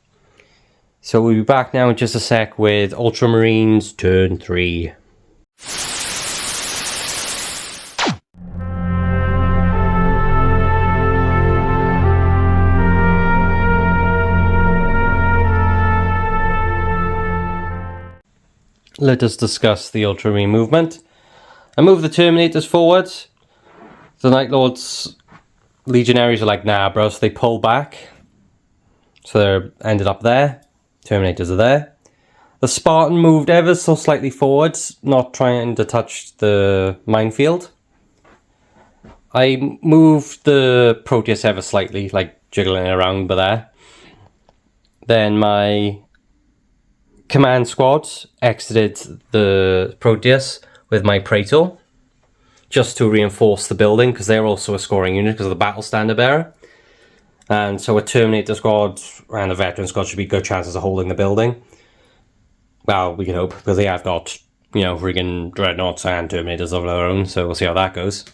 S1: So we'll be back now in just a sec with Ultramarines turn 3. Let us discuss the Ultramarine movement. I move the Terminators forward. The Night Lord's Legionaries are like, nah bro, so they pull back. So they're ended up there. Terminators are there. The Spartan moved ever so slightly forwards, not trying to touch the minefield. I moved the Proteus ever slightly, like jiggling it around by there. Then my command squad exited the Proteus with my Praetor, just to reinforce the building, because they're also a scoring unit because of the battle standard bearer. And so a Terminator squad and a veteran squad should be good chances of holding the building. Well, we can hope, because they have got, you know, friggin' Dreadnoughts and Terminators of their own, so we'll see how that goes.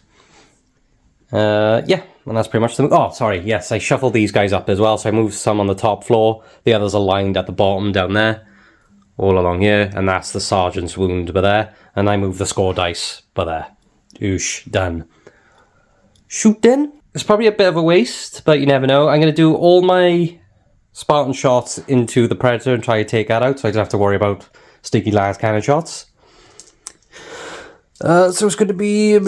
S1: Yeah, and that's pretty much the... Oh, sorry, yes, I shuffled these guys up as well, so I moved some on the top floor, the others are lined at the bottom down there, all along here, and that's the Sergeant's wound by there, and I moved the score dice by there. Oosh, done. Shoot then. It's probably a bit of a waste, but you never know. I'm going to do all my Spartan shots into the Predator and try to take that out, so I don't have to worry about sticky Lascannon shots. So it's going to be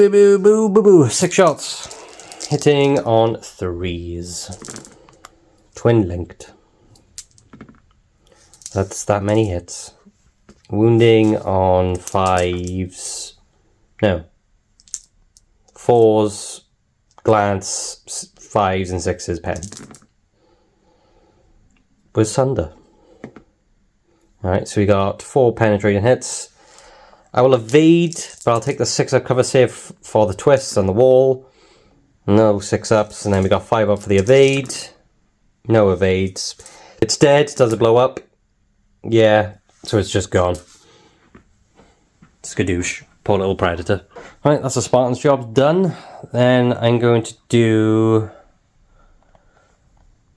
S1: 6 shots. Hitting on 3s. Twin linked. That's that many hits. Wounding on 5s. No. 4s. Glance. 5s and 6s pen. With Sunder. Alright, so we got 4 penetrating hits. I will evade, but I'll take the 6-up cover save for the twists on the wall. No 6-ups, and then we got 5 up for the evade. No evades. It's dead. Does it blow up? Yeah, so it's just gone. Skadoosh. Poor little Predator. Right, that's the Spartan's job done. Then I'm going to do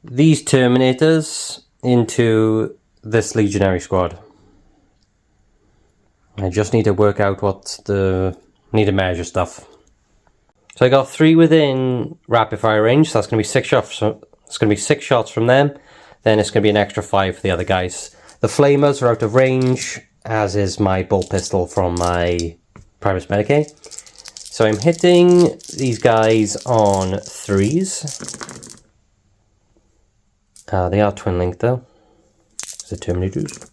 S1: these Terminators into this Legionary squad. I just need to work out need to measure stuff. So I got 3 within rapid fire range, so that's going to be 6 shots. So it's going to be 6 shots from them. Then it's going to be an extra 5 for the other guys. The Flamers are out of range, as is my bolt pistol from my Primus Medicae. So I'm hitting these guys on 3s. They are twin linked though. It's the Terminators.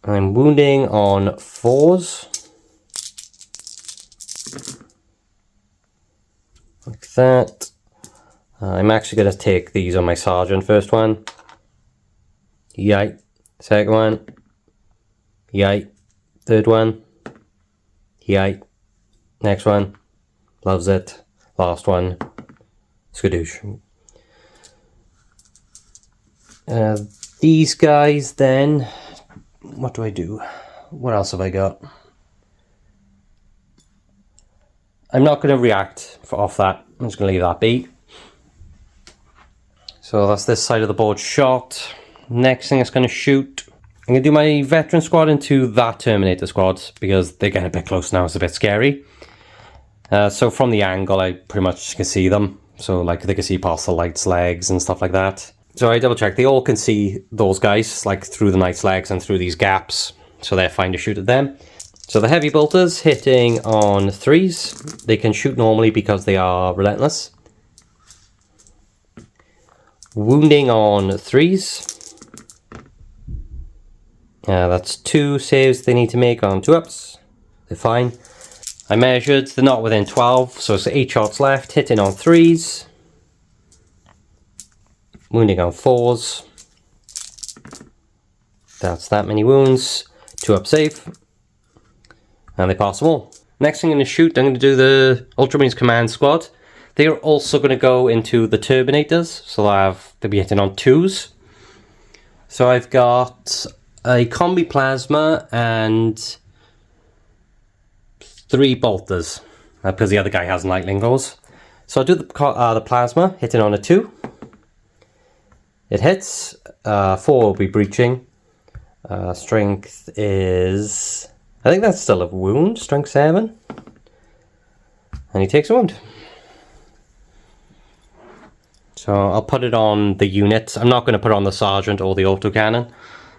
S1: I'm wounding on 4s. Like that. I'm actually going to take these on my Sergeant. First one. Yike. Second one. Yike. Third one. Yike. Next one. Loves it. Last one. Skadoosh. These guys then. What do I do? What else have I got? I'm not going to react off that. I'm just going to leave that be. So that's this side of the board shot. Next thing it's going to shoot. I'm going to do my veteran squad into that Terminator squad because they're getting a bit close now. It's a bit scary. So from the angle, I pretty much can see them. So like they can see past the Knight's legs and stuff like that. So I double check. They all can see those guys like through the Knight's legs and through these gaps. So they're fine to shoot at them. So the heavy bolters hitting on 3s. They can shoot normally because they are relentless. Wounding on 3s. That's 2 saves they need to make on 2-ups. They're fine. I measured, they're not within 12, so it's 8 shots left. Hitting on 3s. Wounding on 4s. That's that many wounds. 2-up save. And they pass them all. Next thing I'm going to shoot, I'm going to do the Ultramarines Command Squad. They are also going to go into the Terminators, so they'll be hitting on 2s. So I've got a Combi Plasma and 3 Bolters, because the other guy has Night Lingos. So I'll do the Plasma, hitting on a 2. It hits, 4 will be breaching. Strength is... I think that's still a wound, strength 7. And he takes a wound. So I'll put it on the unit. I'm not going to put it on the Sergeant or the autocannon.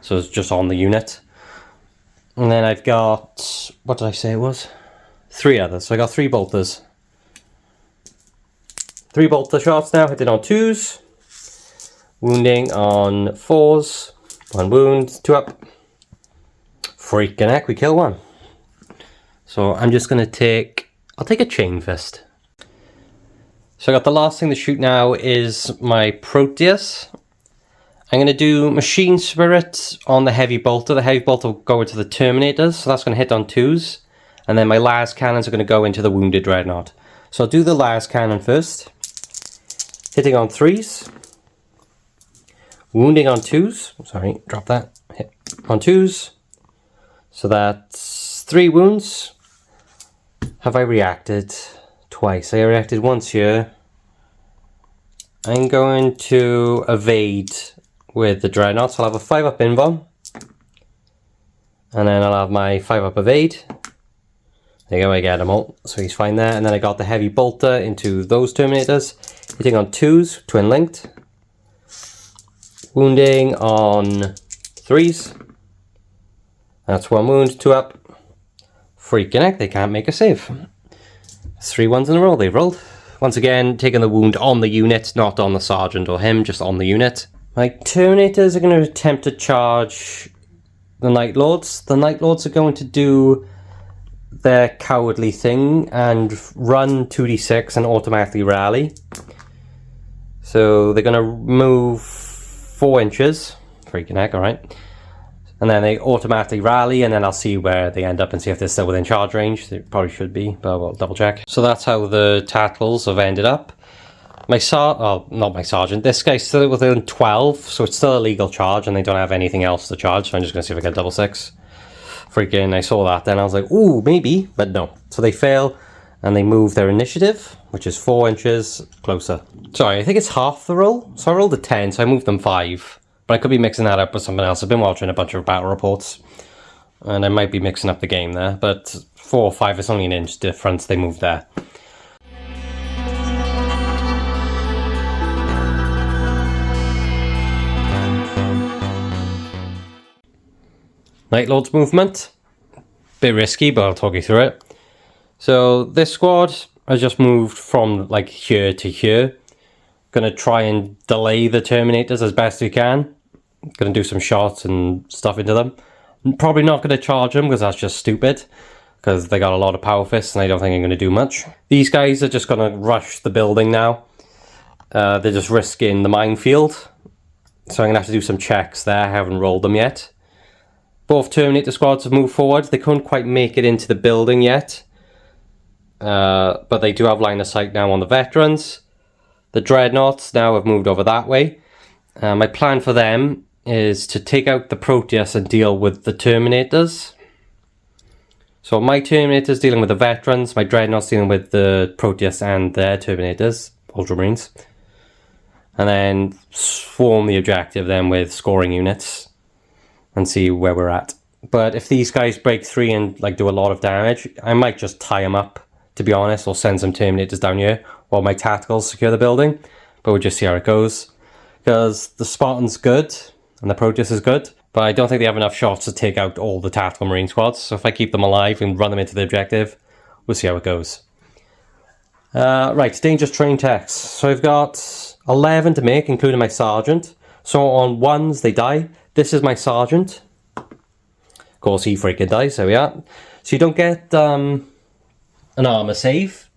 S1: So it's just on the unit. And then I've got... what did I say it was? 3 others. So I got 3 bolters. 3 bolter shots now, hitting on 2s. Wounding on 4s. 1 wound, 2 up. Freaking heck, we kill 1. So I'm just going to take... I'll take a Chain Fist. So I got the last thing to shoot now is my Proteus. I'm going to do Machine Spirit on the Heavy Bolter. The Heavy Bolter will go into the Terminators, so that's going to hit on 2s. And then my Lascannons are going to go into the Wounded Dreadnought. So I'll do the Lascannon first. Hitting on 3s. Wounding on 2s. Sorry, drop that. Hit on 2s. So that's 3 wounds. Have I reacted? Twice. I reacted once here. I'm going to evade with the Dreadnought. So I'll have a 5-up invuln. And then I'll have my 5-up evade. There you go, I get them all. So he's fine there. And then I got the Heavy Bolter into those Terminators. Hitting on 2s, twin linked. Wounding on 3s. That's 1 wound, 2 up. Freaking heck, they can't make a save. 3 ones in a row they've rolled. Once again, taking the wound on the unit, not on the Sergeant or him, just on the unit. My Terminators are going to attempt to charge the Night Lords. The Night Lords are going to do their cowardly thing and run 2d6 and automatically rally. So they're going to move 4 inches. Freaking heck, alright. And then they automatically rally, and then I'll see where they end up and see if they're still within charge range. They probably should be, but we'll double check. So that's how the tacticals have ended up. Not my Sergeant. This guy's still within 12, so it's still a legal charge, and they don't have anything else to charge, so I'm just going to see if I get double 6. Freaking, I saw that then I was like, ooh, maybe, but no. So they fail and they move their initiative, which is 4 inches closer. Sorry, I think it's half the roll. So I rolled a 10, so I moved them 5. But I could be mixing that up with something else. I've been watching a bunch of battle reports and I might be mixing up the game there, but 4 or 5 is only an inch difference. They moved there. Night Lord's movement, bit risky, but I'll talk you through it. So this squad has just moved from like here to here. Gonna try and delay the Terminators as best we can. Gonna do some shots and stuff into them. Probably not gonna charge them because that's just stupid, because they got a lot of power fists and I don't think I'm gonna do much. These guys are just gonna rush the building now. They're just risking the minefield, so I'm gonna have to do some checks there. I haven't rolled them yet. Both Terminator squads have moved forward. They couldn't quite make it into the building yet. But they do have line of sight now on the veterans. The Dreadnoughts now have moved over that way. My plan for them is to take out the Proteus and deal with the Terminators. So my Terminators dealing with the veterans. My Dreadnoughts dealing with the Proteus and their Terminators, Ultramarines. And then swarm the objective then with scoring units. And see where we're at. But if these guys break 3 and like do a lot of damage, I might just tie them up, to be honest, or send some Terminators down here while my tacticals secure the building. But we'll just see how it goes. Because the Spartan's good and the Proteus is good, but I don't think they have enough shots to take out all the tactical marine squads. So if I keep them alive and run them into the objective, we'll see how it goes. Right, dangerous terrain techs. So I've got 11 to make, including my sergeant. So on 1s they die. This is my sergeant. Of course, he freaking dies. There we are. So you don't get an armor save.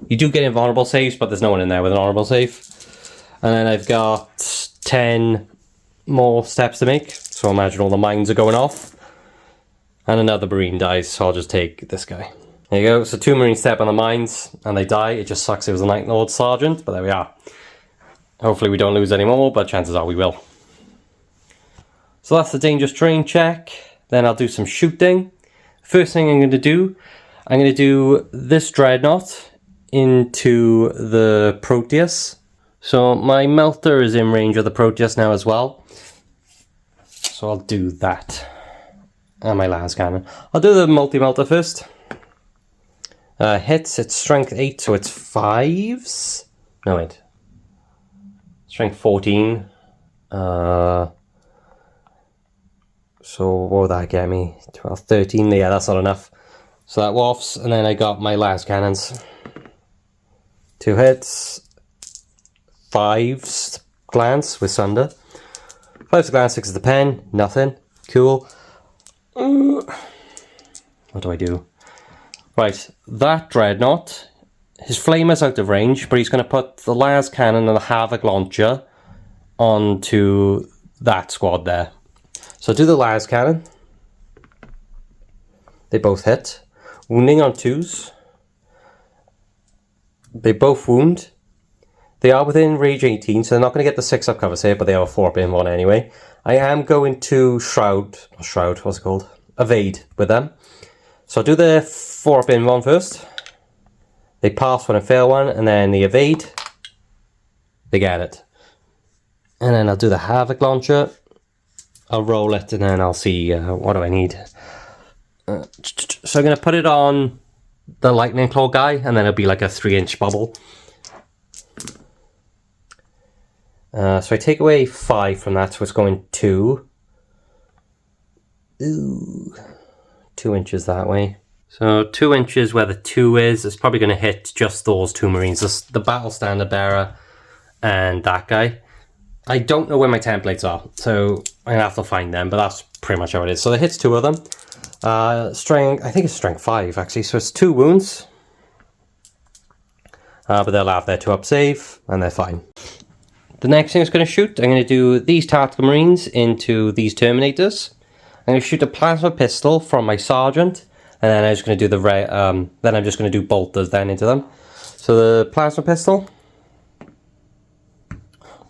S1: You do get invulnerable saves, but there's no one in there with an honorable save. And then I've got 10 more steps to make. So imagine all the mines are going off. And another Marine dies, so I'll just take this guy. There you go. So 2 Marines step on the mines, and they die. It just sucks it was a Night Lord sergeant, but there we are. Hopefully we don't lose any more, but chances are we will. So that's the dangerous terrain check. Then I'll do some shooting. First thing I'm going to do this Dreadnought into the Proteus. So my Melter is in range of the Proteus now as well. So I'll do that. And my Lascannon. I'll do the multi-melter first. Hits, it's strength 8, so it's 5s. No, wait. Strength 14. So what would that get me? 12, 13, yeah, that's not enough. So that wafts, and then I got my Lascannons. 2 hits, 5s glance with Sunder. 5s glance, 6 is the pen, nothing. Cool. What do I do? Right, that Dreadnought, his flamer's out of range, but he's going to put the Lascannon and the Havoc Launcher onto that squad there. So do the Lascannon. They both hit. Wounding on 2s. They both wound. They are within range 18, so they're not going to get the 6 up cover save, but they have a 4-up in one anyway. I am going to evade with them. So I'll do the 4-up in one first. They pass one and fail one, and then the evade. They get it. And then I'll do the Havoc Launcher. I'll roll it and then I'll see what do I need. So I'm going to put it on the Lightning Claw guy, and then it'll be like a 3-inch bubble. So I take away 5 from that, so it's going 2. Ooh, 2 inches that way. So 2 inches where the 2 is, it's probably going to hit just those 2 Marines, the Battle Standard Bearer and that guy. I don't know where my templates are, so I'm going to have to find them, but that's pretty much how it is. So it hits 2 of them. Strength, I think it's strength 5 actually, so it's 2 wounds. But they'll have their 2-up save, and they're fine. The next thing I'm going to shoot, I'm going to do these Tactical Marines into these Terminators. I'm going to shoot a plasma pistol from my Sergeant, and then I'm just going to do then I'm just going to do bolters then into them. So the plasma pistol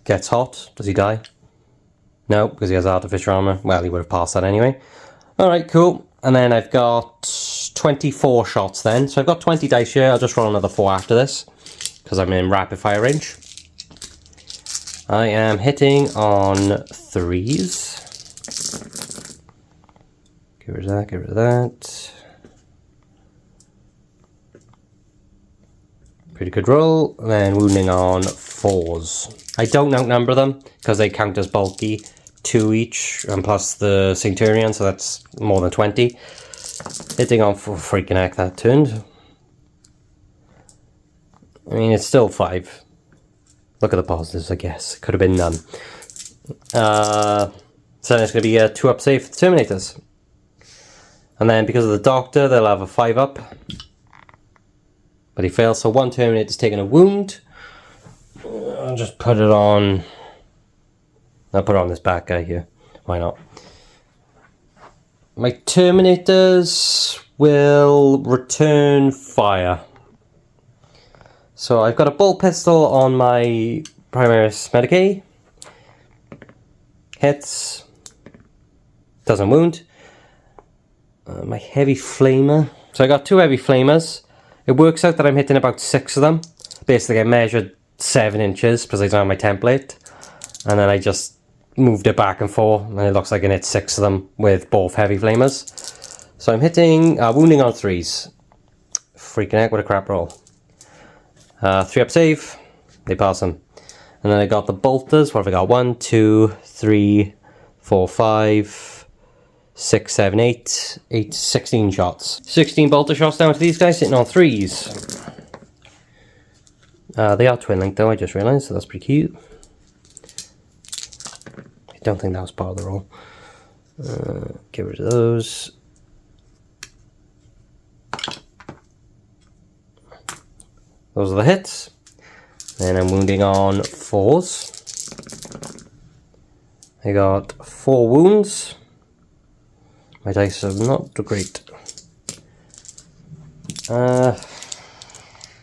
S1: gets hot. Does he die? No, because he has Artificer armor. Well, he would have passed that anyway. Alright, cool. And then I've got 24 shots then. So I've got 20 dice here. I'll just roll another 4 after this, because I'm in rapid fire range. I am hitting on 3s. Get rid of that, get rid of that. Pretty good roll. And then wounding on 4s. I don't outnumber them because they count as bulky, 2 each, and plus the Centurion, so that's more than 20. Hitting on for freaking heck, that turned. I mean, it's still 5. Look at the positives, I guess. Could have been none. So then it's going to be a 2-up save for the Terminators. And then because of the Doctor, they'll have a 5-up. But he fails, so 1 Terminator's taking a wound. I'll just put it on... I'll put it on this back guy here. Why not? My Terminators will return fire. So I've got a bolt pistol on my Primaris Medicae. Hits. Doesn't wound. My heavy flamer. So I got 2 heavy flamers. It works out that I'm hitting about 6 of them. Basically I measured 7 inches because I don't have my template. And then I just moved it back and forth. And it looks like I can hit 6 of them with both heavy flamers. So I'm hitting, wounding on 3s. Freaking heck, what a crap roll. 3-up save. They pass them. And then I got the bolters. What have I got? 1, 2, 3, 4, 5, 6, 7, 8, 16 shots. 16 bolter shots down to these guys, sitting on 3s. They are twin linked though, I just realised, so that's pretty cute. I don't think that was part of the roll. Get rid of those. Those are the hits. Then I'm wounding on 4s. I got 4 wounds. My dice are not great.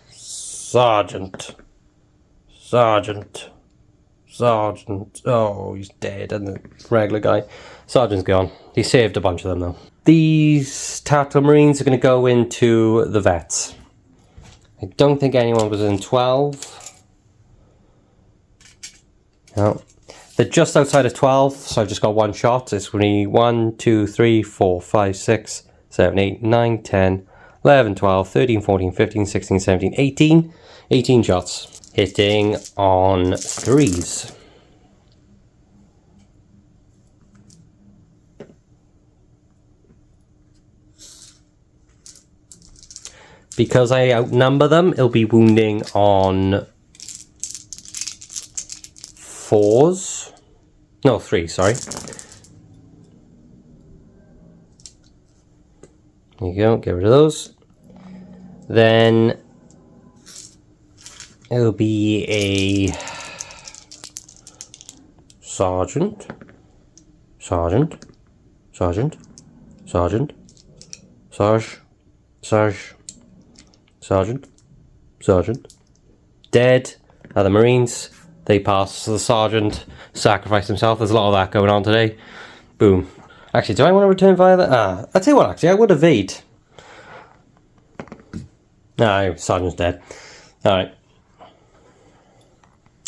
S1: Sergeant. Oh, he's dead, and the regular guy. Sergeant's gone. He saved a bunch of them though. These Tactical Marines are going to go into the vets. I don't think anyone was in 12. No. They're just outside of 12, so I've just got 1 shot. It's going to be 1, 2, 3, 4, 5, 6, 7, 8, 9, 10, 11, 12, 13, 14, 15, 16, 17, 18. 18 shots. Hitting on 3s. Because I outnumber them, it'll be wounding on 4s. No, 3, sorry. There you go, get rid of those. Then it'll be a sergeant, serge, dead. The Marines, they pass. The sergeant sacrificed himself. There's a lot of that going on today. Boom. Actually, do I want to return via that? I'll tell you what, actually, I would evade. No, sergeant's dead. Alright.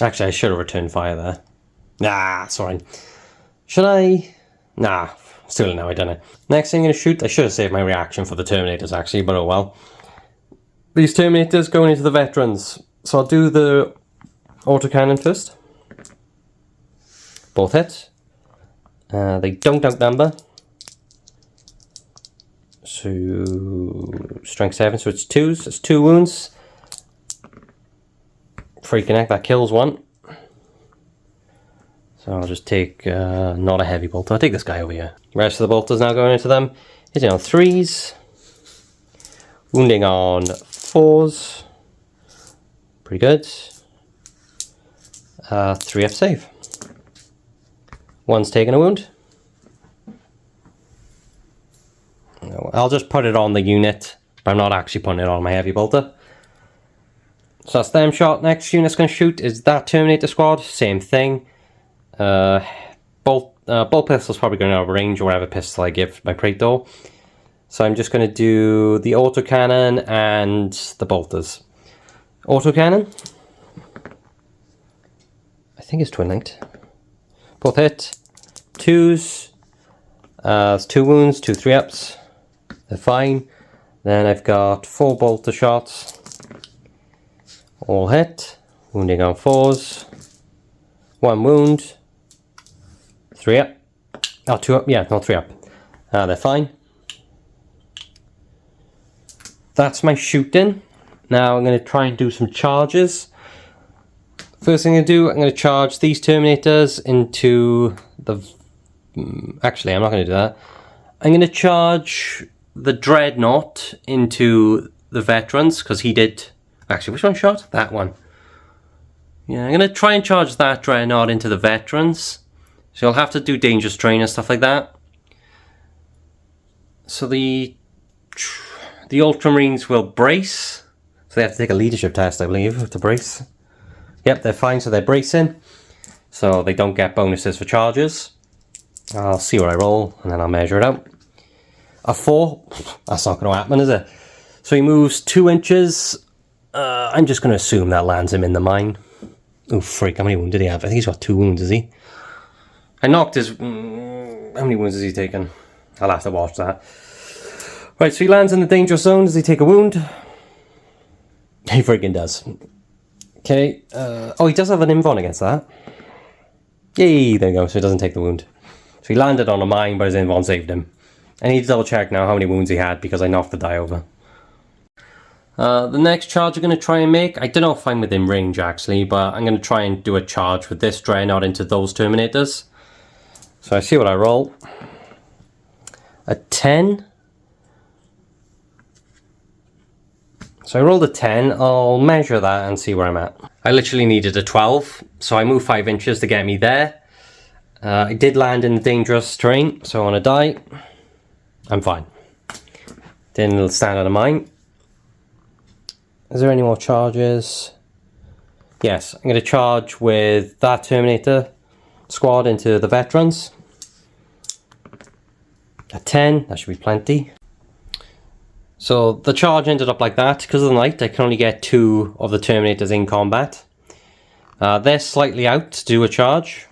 S1: Actually, I should have returned fire there. Nah, sorry. Should I? Nah, still now, I don't know. Next thing I'm going to shoot, I should have saved my reaction for the Terminators, actually, but oh well. These Terminators going into the veterans. So I'll do the autocannon first. Both hits. They don't outnumber. So, strength 7, so it's 2s. It's 2 wounds. Freaking heck, that kills 1. So I'll just take, not a heavy bolt. I'll take this guy over here. Rest of the bolters now going into them. Hitting on 3s. Wounding on 4s. Pretty good. 3F save. 1's taking a wound. I'll just put it on the unit, but I'm not actually putting it on my heavy bolter. So that's them shot. Next unit's going to shoot is that Terminator squad. Same thing. Bolt pistol's probably going out of range or whatever pistol I give my Praetor. So I'm just going to do the autocannon and the bolters. Autocannon. I think it's twin linked. Both hit. 2s. It's 2 wounds, 2 3-ups. They're fine. Then I've got 4 bolter shots. All hit. Wounding on 4s. 1 wound. 3-up. Oh, 2-up. Yeah, not 3-up. They're fine. That's my shooting. Now I'm going to try and do some charges. First thing I'm going to do, I'm going to charge these Terminators into the... Actually, I'm not going to do that. I'm going to charge the Dreadnought into the Veterans, because he did... Actually, which one shot? That one. Yeah, I'm going to try and charge that Dreadnought into the Veterans. So you'll have to do Dangerous Terrain and stuff like that. So the Ultramarines will brace. So they have to take a leadership test, I believe, to brace. Yep, they're fine, so they're bracing. So they don't get bonuses for charges. I'll see what I roll, and then I'll measure it out. A 4? That's not going to happen, is it? So he moves 2 inches. I'm just going to assume that lands him in the mine. Oh, freak, how many wounds did he have? I think he's got 2 wounds, is he? I knocked his... how many wounds has he taken? I'll have to watch that. Right, so he lands in the danger zone. Does he take a wound? He freaking does. Okay. Oh, he does have an invuln against that. Yay, there you go. So he doesn't take the wound. So he landed on a mine, but his invuln saved him. I need to double check now how many wounds he had because I knocked the die over. The next charge I'm going to try and make, I don't know if I'm within range actually, but I'm going to try and do a charge with this Dreadnought into those Terminators. So I see what I roll. A 10. So I rolled a 10, I'll measure that and see where I'm at. I literally needed a 12, so I moved 5 inches to get me there. I did land in the dangerous terrain, so on a die, I'm fine. Didn't stand on a mine. Is there any more charges? Yes, I'm going to charge with that Terminator squad into the Veterans. A 10, that should be plenty. So the charge ended up like that. Because of the night, I can only get 2 of the Terminators in combat. They're slightly out to do a charge.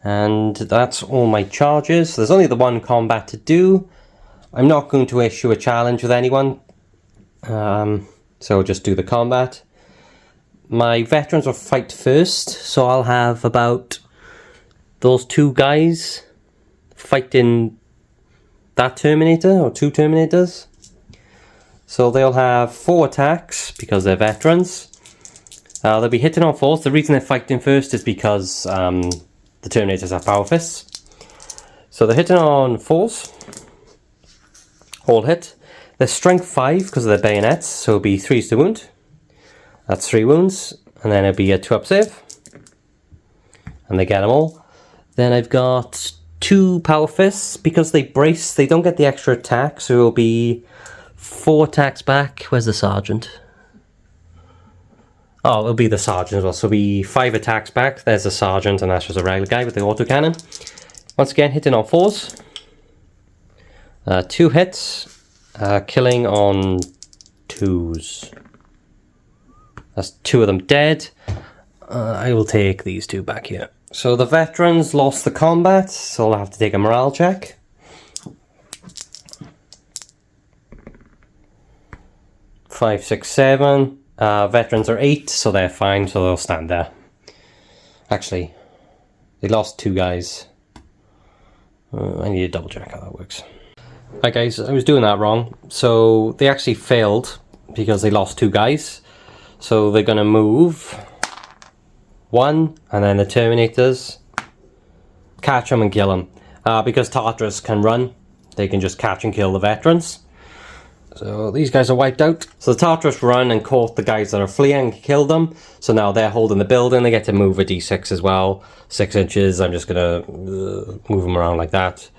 S1: And that's all my charges. There's only the 1 combat to do. I'm not going to issue a challenge with anyone. So just do the combat. My Veterans will fight first. So I'll have about those 2 guys fighting that Terminator, or 2 Terminators. So they'll have 4 attacks because they're Veterans. They'll be hitting on 4s. The reason they're fighting first is because the Terminators have Power Fists. So they're hitting on 4s. All hit. They're Strength 5 because of their bayonets, so it'll be 3s to wound. That's 3 wounds. And then it'll be a 2-up save. And they get them all. Then I've got 2 Power Fists. Because they brace, they don't get the extra attack, so it'll be 4 attacks back. Where's the Sergeant? Oh, it'll be the Sergeant as well, so it'll be 5 attacks back. There's the Sergeant, and that's just a regular guy with the autocannon. Once again, hitting on 4s. 2 hits. Killing on 2s. That's 2 of them dead. I will take these 2 back here. So the Veterans lost the combat, so I'll have to take a morale check. Five, 6, 7. Veterans are 8, so they're fine, so they'll stand there. Actually, they lost 2 guys. I need to double check how that works. Right guys, I was doing that wrong. So they actually failed because they lost 2 guys. So they're going to move 1, and then the Terminators catch them and kill them. Because Tartarus can run, they can just catch and kill the Veterans. So these guys are wiped out. So the Tartarus run and caught the guys that are fleeing and killed them. So now they're holding the building. They get to move a d6 as well. 6 inches. I'm just going to move them around like that.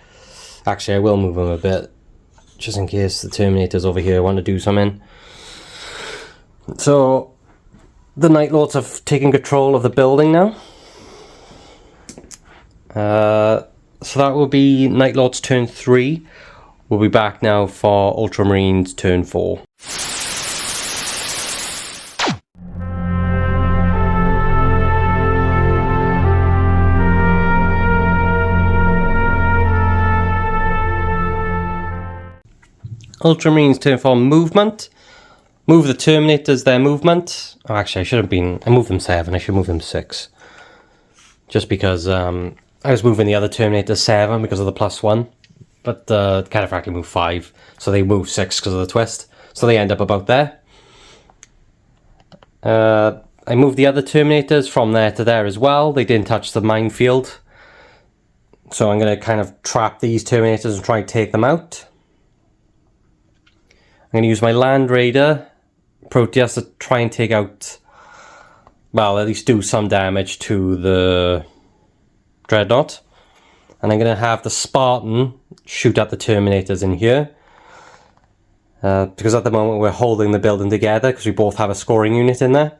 S1: Actually, I will move them a bit. Just in case the Terminators over here want to do something. So the Night Lords have taken control of the building now. So that will be Night Lord's turn 3. We'll be back now for Ultramarines turn 4. Ultramarines turn 4 movement. Move the Terminators their movement. Oh, actually, I moved them 7, I should move them 6. Just because I was moving the other Terminator 7 because of the +1. But the Cataphractii move 5, so they move 6 because of the twist. So they end up about there. I moved the other Terminators from there to there as well. They didn't touch the minefield. So I'm going to kind of trap these Terminators and try and take them out. I'm going to use my Land Raider Proteus to try and take out, well, at least do some damage to the Dreadnought. And I'm going to have the Spartan shoot at the Terminators in here. Because at the moment we're holding the building together because we both have a scoring unit in there.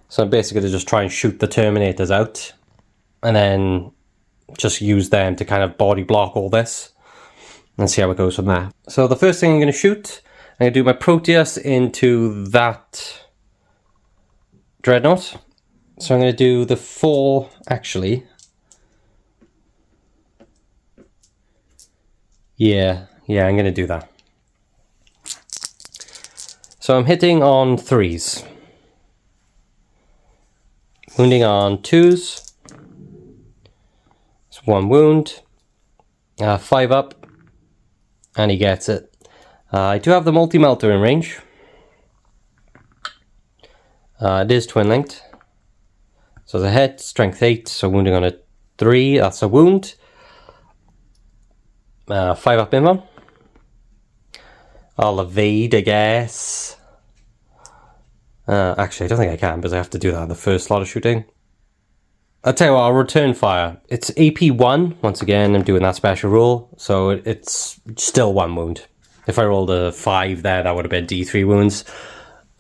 S1: So I'm basically going to just try and shoot the Terminators out. And then just use them to kind of body block all this. And see how it goes from there. So the first thing I'm going to shoot, I'm going to do my Proteus into that Dreadnought. So I'm going to do the 4, actually. Yeah, I'm going to do that. So I'm hitting on 3s. Wounding on 2s. It's 1 wound. 5 up. And he gets it. I do have the multi-melter in range. It is twin linked. So the hit, strength 8, so wounding on a 3, that's a wound. 5 up in one. I'll evade, I guess. Actually, I don't think I can because I have to do that in the first lot of shooting. I'll tell you what, I'll return fire. It's AP 1, once again, I'm doing that special rule, so it's still 1 wound. If I rolled a 5 there, that would have been D3 wounds.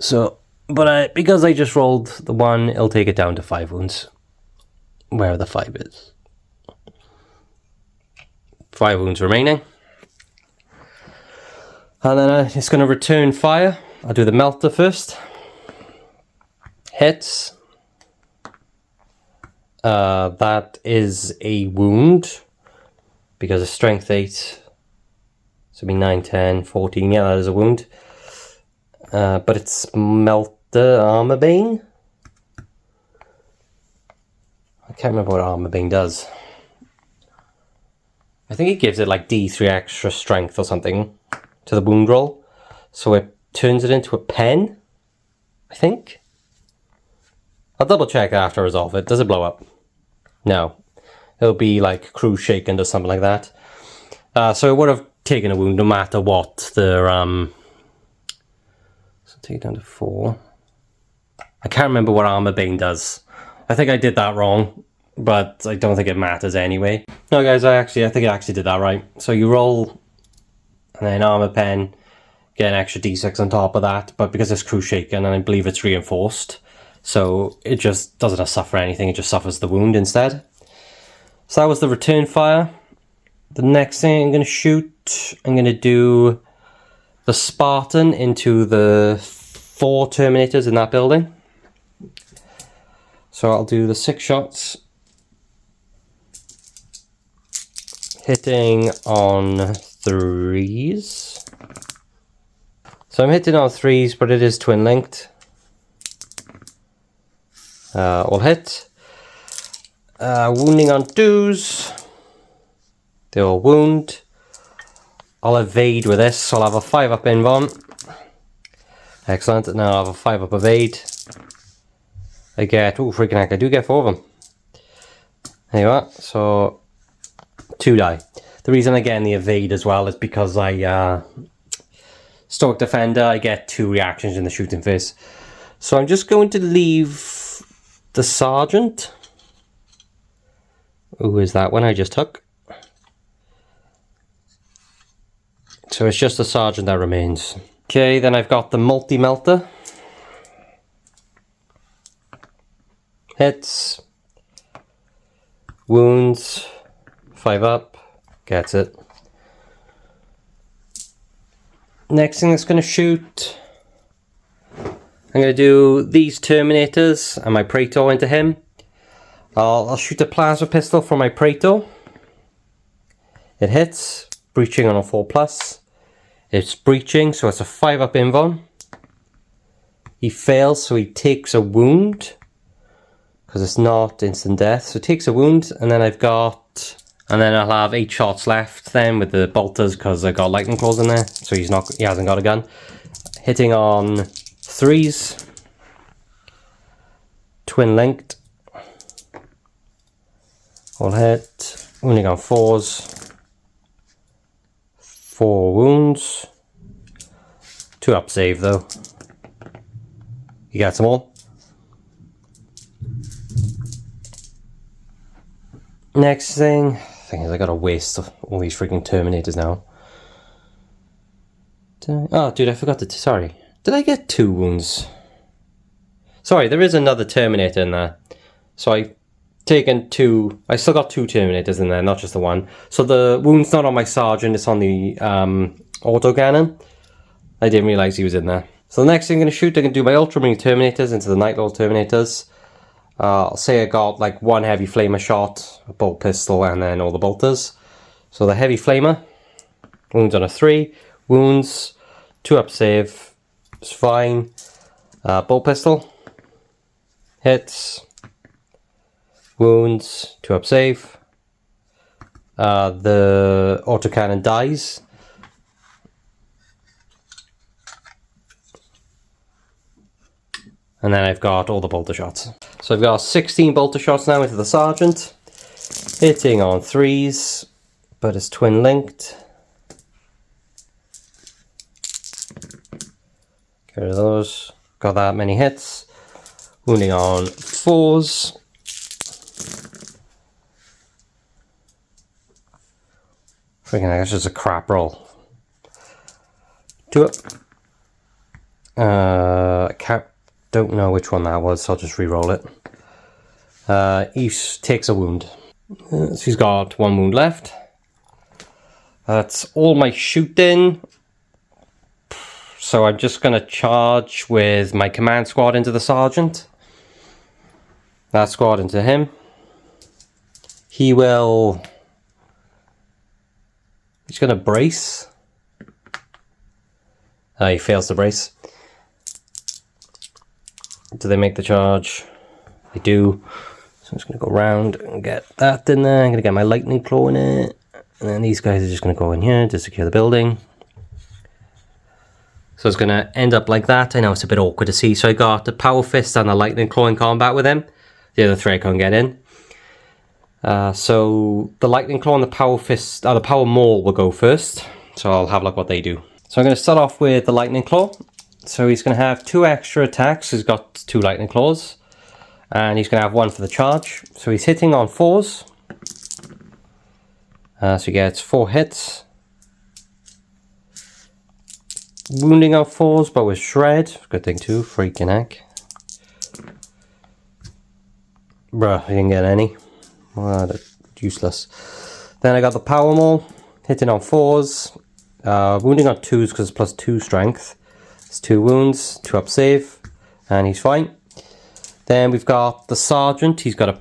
S1: So, but because I just rolled the 1, it'll take it down to 5 wounds. Where the 5 is. 5 wounds remaining. And then it's going to return fire. I'll do the melter first. Hits. That is a wound. Because of strength 8. So it'll be 9, 10, 14. Yeah, that is a wound. But it's melter armor bane. I can't remember what armor bane does. I think it gives it like D3 extra strength or something to the wound roll. So it turns it into a pen, I think. I'll double check after I resolve it. Does it blow up? No. It'll be like crew shaken or something like that. So it would have taken a wound no matter what the... So take it down to 4. I can't remember what armor bane does. I think I did that wrong. But I don't think it matters anyway. No guys, I think I actually did that right. So you roll, and then armor pen, get an extra d6 on top of that. But because it's crew shaken, and I believe it's reinforced, so it just doesn't suffer anything, it just suffers the wound instead. So that was the return fire. The next thing I'm going to shoot, I'm going to do the Spartan into the 4 Terminators in that building. So I'll do the 6 shots. Hitting on 3s. So I'm hitting on 3s, but it is twin linked. All hit. Wounding on 2s. They all wound. I'll evade with this, so I'll have a 5 up invuln. Excellent. Now I'll have a 5 up evade. I get, oh freaking heck, I do get 4 of them. There you are. So 2 die. The reason I get in the evade as well is because I Stoic Defender, I get 2 reactions in the shooting phase. So I'm just going to leave the Sergeant. Who is that one I just took? So it's just the Sergeant that remains. Okay, then I've got the multi-melter. Hits. Wounds. 5 up. Gets it. Next thing that's going to shoot, I'm going to do these Terminators and my Praetor into him. I'll shoot a plasma pistol from my Praetor. It hits, breaching on a 4+. It's breaching, so it's a 5-up invuln. He fails, so he takes a wound, because it's not instant death. So he takes a wound, and then I'll have 8 shots left then with the bolters, because I got lightning claws in there, so he hasn't got a gun. Hitting on 3s, twin linked, all hit, wounding on 4s, 4 wounds, 2-up save though. You got them all. Next thing is I gotta waste all these freaking Terminators now. Oh, dude, I forgot to. Sorry. Did I get 2 wounds? Sorry, there is another Terminator in there. So I've taken 2. I still got 2 Terminators in there, not just the one. So the wound's not on my Sergeant, it's on the autocannon. I didn't realise he was in there. So the next thing I'm going to shoot, I'm going to do my Ultramarine Terminators into the Night Lord Terminators. I'll say I got like 1 heavy flamer shot, a bolt pistol, and then all the bolters. So the heavy flamer, wounds on a 3, wounds, 2-up save, it's fine. Bolt pistol, hits, wounds, 2-up save. The autocannon dies. And then I've got all the bolter shots. So I've got 16 bolter shots now into the Sergeant. Hitting on 3s, but it's twin linked. Get rid of those. Got that many hits. Wounding on 4s. Freaking that's just a crap roll. 2-up. Don't know which one that was, so I'll just re-roll it. He takes a wound. So he's got 1 wound left. That's all my shooting. So I'm just going to charge with my command squad into the Sergeant. That squad into him. He's going to brace. He fails to brace. Do they make the charge? They do. So I'm just going to go around and get that in there. I'm going to get my lightning claw in it. And then these guys are just going to go in here to secure the building. So it's going to end up like that. I know it's a bit awkward to see. So I got the Power Fist and the lightning claw in combat with him. The other 3 I can't get in. So the lightning claw and the Power Fist, the Power Maul will go first. So I'll have a look what they do. So I'm going to start off with the lightning claw. So he's going to have 2 extra attacks. He's got 2 lightning claws. And he's going to have 1 for the charge. So he's hitting on 4s. So he gets 4 hits. Wounding on 4s, but with shred. Good thing too, freaking heck. Bruh, he didn't get any. Well, that's useless. Then I got the Power Maul. Hitting on 4s. Wounding on 2s because it's +2 strength. 2 wounds, 2-up save, and he's fine. Then we've got the Sergeant. He's got a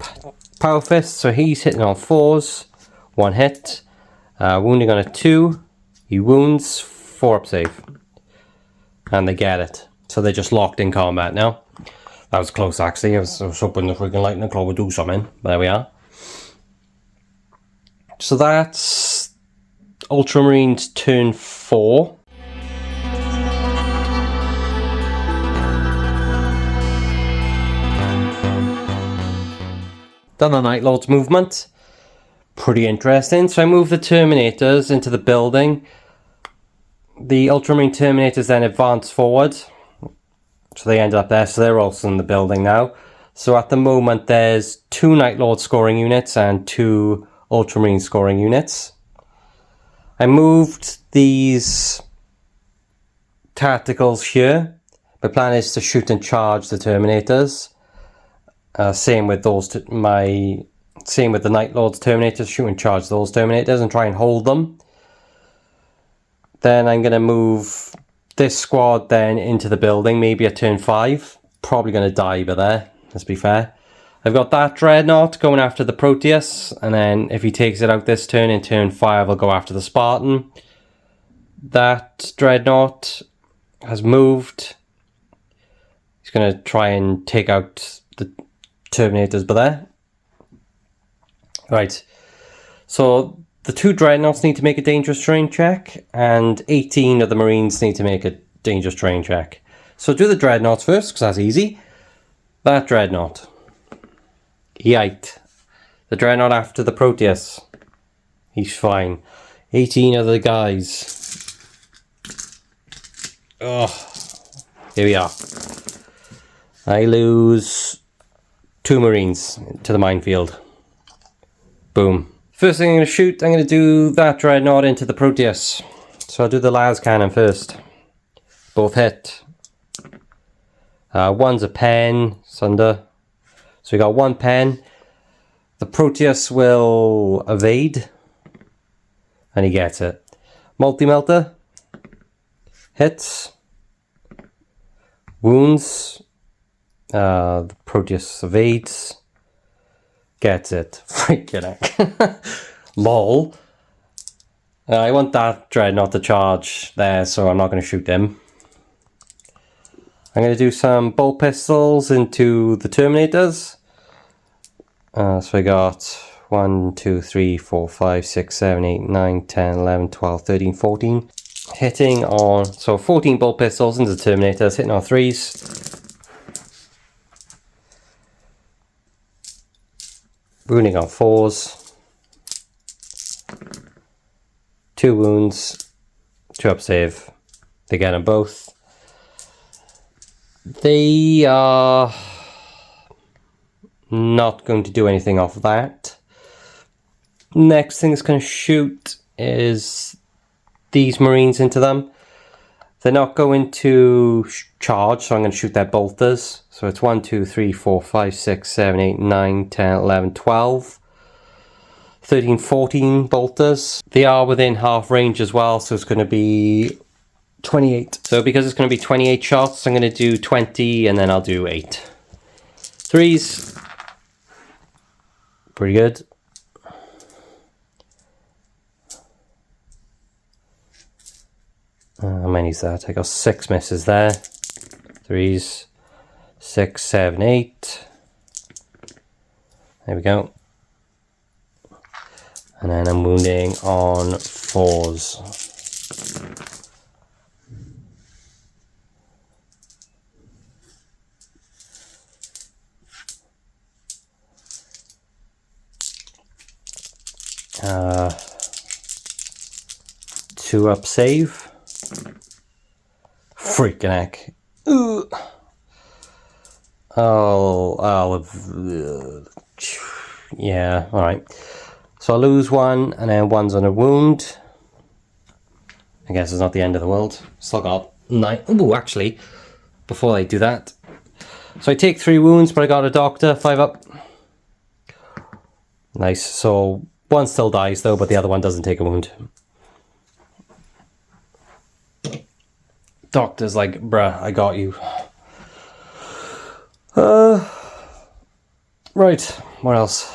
S1: Power Fist, so he's hitting on 4s, 1 hit. Wounding on a 2, he wounds, 4-up save. And they get it. So they're just locked in combat now. That was close actually. I was hoping the freaking lightning claw would do something. But there we are. So that's Ultramarines turn 4. Done the Night Lord's movement. Pretty interesting. So I moved the Terminators into the building. The Ultramarine Terminators then advance forward. So they ended up there. So they're also in the building now. So at the moment there's 2 Night Lord scoring units and 2 Ultramarine scoring units. I moved these tacticals here. My plan is to shoot and charge the Terminators. Same with those. Same with the Night Lord's Terminators. Shoot and charge those Terminators and try and hold them. Then I'm going to move this squad then into the building, maybe at turn 5. Probably going to die by there, let's be fair. I've got that Dreadnought going after the Proteus, and then if he takes it out this turn, in turn 5 I'll go after the Spartan. That Dreadnought has moved. He's going to try and take out the Terminators by there. Right, so the 2 Dreadnoughts need to make a dangerous terrain check, and 18 of the Marines need to make a dangerous terrain check. So do the Dreadnoughts first, because that's easy. That Dreadnought. Yikes. The Dreadnought after the Proteus. He's fine. 18 other guys. Oh, here we are. I lose 2 Marines to the minefield. Boom. First thing I'm going to shoot, I'm going to do that Dreadnought into the Proteus. So I'll do the Lascannon first. Both hit. One's a pen, sunder. So we got 1 pen. The Proteus will evade. And he gets it. Multi-melter. Hits. Wounds. The Proteus evades. Gets it. Freaking heck. Lol. I want that Dreadnought to charge there, so I'm not going to shoot him. I'm going to do some bolt pistols into the Terminators. So I got 1, 2, 3, 4, 5, 6, 7, 8, 9, 10, 11, 12, 13, 14. Hitting on, so 14 bolt pistols into the Terminators, hitting on 3s. Wounding on 4s. 2 wounds. 2 up save. They get them both. They are not going to do anything off of that. Next thing it's going to shoot is these Marines into them. They're not going to charge, so I'm going to shoot their bolters. So it's 1, 2, 3, 4, 5, 6, 7, 8, 9, 10, 11, 12. 13, 14 bolters. They are within half range as well, so it's going to be 28. So because it's going to be 28 shots, I'm going to do 20 and then I'll do 8. 3s. Pretty good. How many is that? I got 6 misses there. 3s. 6, 7, 8. There we go. And then I'm wounding on 4s. Two up save. Freaking heck. Ooh. Yeah, alright. So I'll lose 1, and then 1's on a wound. I guess it's not the end of the world. Still got 9. Ooh, actually, before I do that. So I take 3 wounds, but I got a doctor, 5 up. Nice. So 1 still dies though, but the other one doesn't take a wound. Doctor's like, bruh, I got you. Right, what else?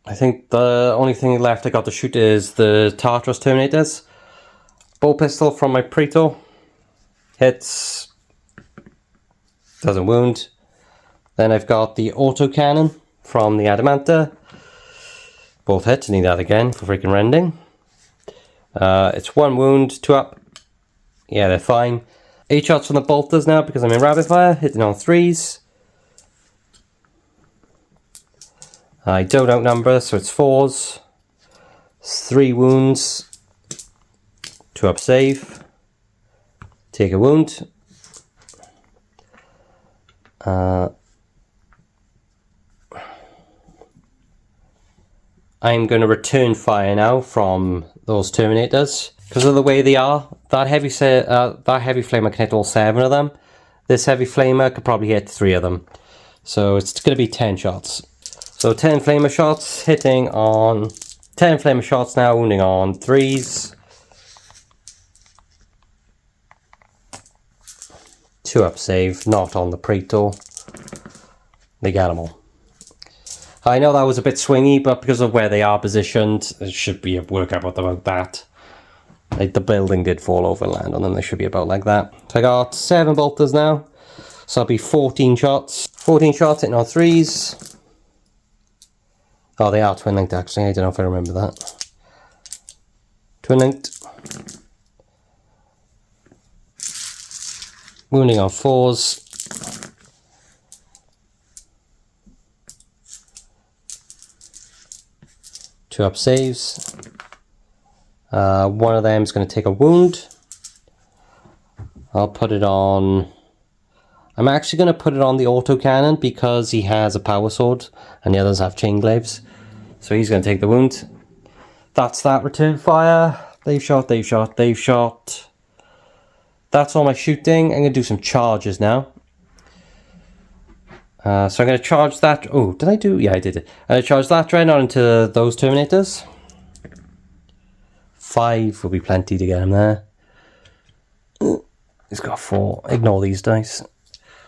S1: I think the only thing left I got to shoot is the Tartarus Terminators. Bolt pistol from my Praetor. Hits. Doesn't wound. Then I've got the autocannon from the Adamanta. Both hits, need that again for freaking rending. It's 1 wound, 2 up. Yeah, they're fine. 8 shots from the bolters now because I'm in rapid fire, hitting on 3s. I don't outnumber, so it's 4s. 3 wounds. 2 up save. Take a wound. I'm going to return fire now from those Terminators. Because of the way they are, that heavy flamer can hit all 7 of them. This heavy flamer could probably hit 3 of them. So it's going to be 10 shots. So 10 flamer shots hitting on 10 flame shots now, wounding on 3s. 2 up save, not on the Praetor. They get them all. I know that was a bit swingy, but because of where they are positioned, it should be a workout about that. Like, the building did fall over and land on them, they should be about like that. So I got 7 bolters now, so that'll be 14 shots. 14 shots hitting on 3s. Oh, they are twin linked actually, I don't know if I remember that. Twin linked. Wounding on 4s. Two up saves. One of them is going to take a wound. I'll put it on... I'm actually going to put it on the autocannon because he has a power sword and the others have chain glaives. So he's going to take the wound. That's that. Return fire. They've shot, they've shot, they've shot. That's all my shooting. I'm going to do some charges now. So I'm going to charge that... Oh, did I do... Yeah, I did it. I'm going to charge that Dreadnought into those Terminators. 5 will be plenty to get him there. He's got 4. Ignore these dice.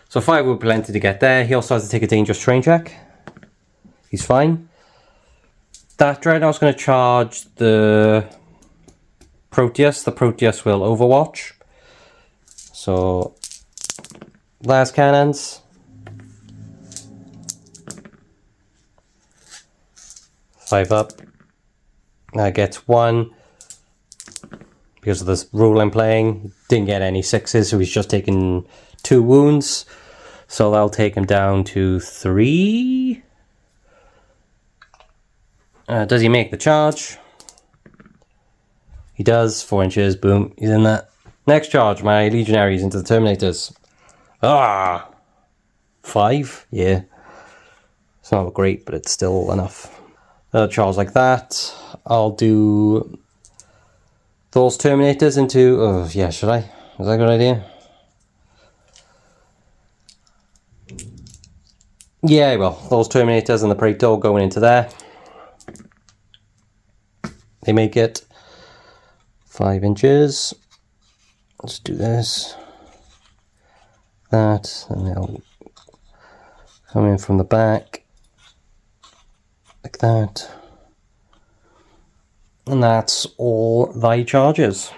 S1: So 5 will be plenty to get there. He also has to take a dangerous terrain check. He's fine. That Dreadnought's going to charge the Proteus. The Proteus will overwatch. So, Lascannons. 5 up. Gets 1. Because of this rule I'm playing. Didn't get any 6s, so he's just taken 2 wounds. So that'll take him down to 3. Does he make the charge? He does. 4 inches. Boom. He's in that. Next charge, my Legionaries into the Terminators. 5? Yeah. It's not great, but it's still enough. Charge like that. I'll do those Terminators into... Oh, yeah, should I? Is that a good idea? Yeah, I will. Those Terminators and the Praetor going into there. They make it 5 inches. Let's do this. That. And they'll come in from the back. Like that. And that's all thy charges.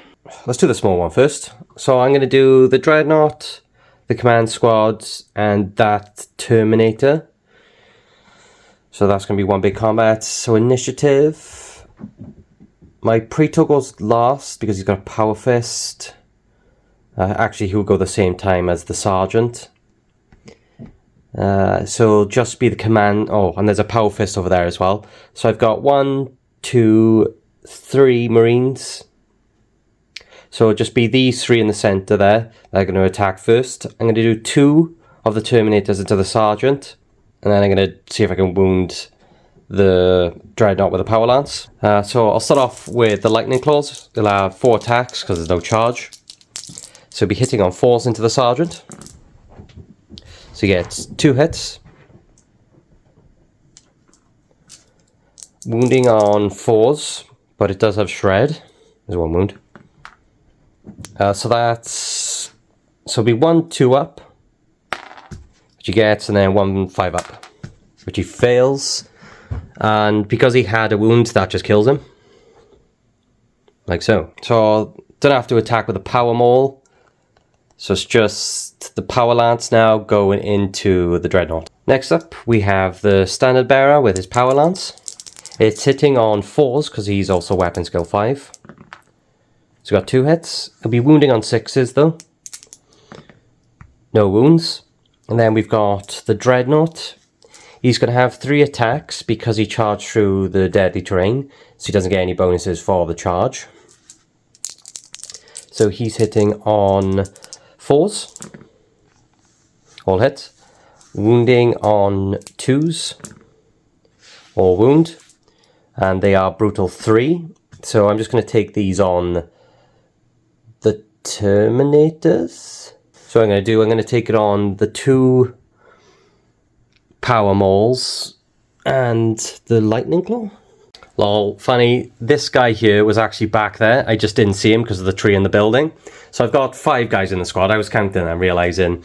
S1: Let's do the small one first. So I'm going to do the Dreadnought, the Command Squads, and that Terminator. So that's going to be one big combat. So initiative. My Praetor goes last because he's got a Power Fist. Actually, he will go the same time as the Sergeant. So just be the command... Oh, and there's a Power Fist over there as well. So I've got 1, 2, 3 Marines. So just be these 3 in the centre there. They're going to attack first. I'm going to do 2 of the Terminators into the Sergeant. And then I'm going to see if I can wound the Dreadnought with a Power Lance. So I'll start off with the Lightning Claws. They'll have 4 attacks because there's no charge. So he'll be hitting on 4s into the Sergeant. So he gets 2 hits. Wounding on 4s, but it does have Shred. There's 1 wound. So that's... So it'll be 1 2 up, which he gets, and then 1 5 up, which he fails. And because he had a wound, that just kills him. Like so. So don't have to attack with a Power Maul. So it's just the Power Lance now going into the Dreadnought. Next up, we have the Standard Bearer with his Power Lance. It's hitting on 4s because he's also Weapon Skill 5. So got 2 hits. He'll be wounding on 6s though. No wounds. And then we've got the Dreadnought. He's going to have 3 attacks because he charged through the deadly terrain. So he doesn't get any bonuses for the charge. So he's hitting on 4s. All hit. Wounding on 2s. All wound. And they are brutal 3. So I'm just going to take these on the Terminators. So I'm going to take it on the 2 Power Mauls and the Lightning Claw. Lol, funny, this guy here was actually back there. I just didn't see him because of the tree in the building. So I've got 5 guys in the squad. I was counting and realizing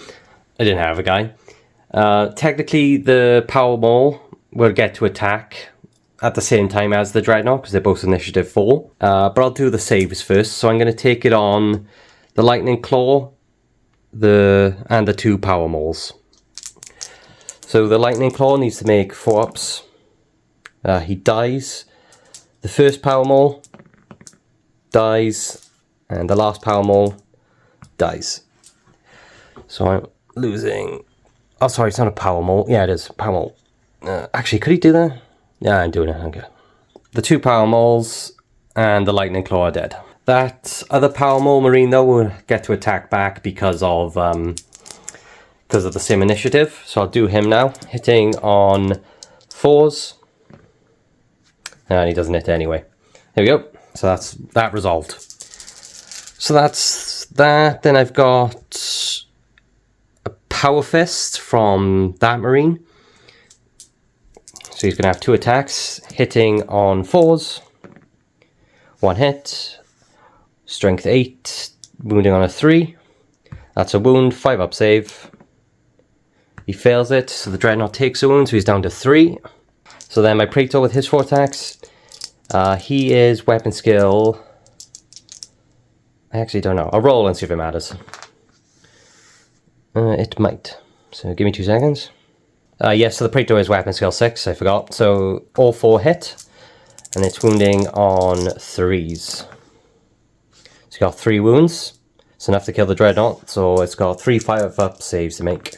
S1: I didn't have a guy. Technically, the Power Maul will get to attack at the same time as the Dreadnought because they're both initiative 4. But I'll do the saves first. So I'm going to take it on the Lightning Claw and the 2 Power Mauls. So the Lightning Claw needs to make 4 ups. He dies. The first Power Maul dies, and the last Power Maul dies. So I'm losing... Oh, sorry, it's not a Power Maul. Yeah, it is. Power Maul. Actually, could he do that? Yeah, I'm doing it. Okay. The 2 Power Mauls and the Lightning Claw are dead. That other Power Maul Marine, though, will get to attack back because of the same initiative. So I'll do him now. Hitting on 4s. And he doesn't hit anyway. There we go. So that's that resolved. So that's that. Then I've got a Power Fist from that Marine. So he's going to have 2 attacks. Hitting on 4s. 1 hit. Strength 8. Wounding on a 3. That's a wound. 5 up save. He fails it. So the Dreadnought takes a wound. So he's down to 3. So then my Praetor with his 4 attacks, he is weapon skill, I actually don't know. I'll roll and see if it matters. It might. So give me 2 seconds. Yes, so the Praetor is weapon skill 6, I forgot. So all 4 hit, and it's wounding on 3s. So it's got 3 wounds. It's enough to kill the Dreadnought, so it's got 3 5-up saves to make.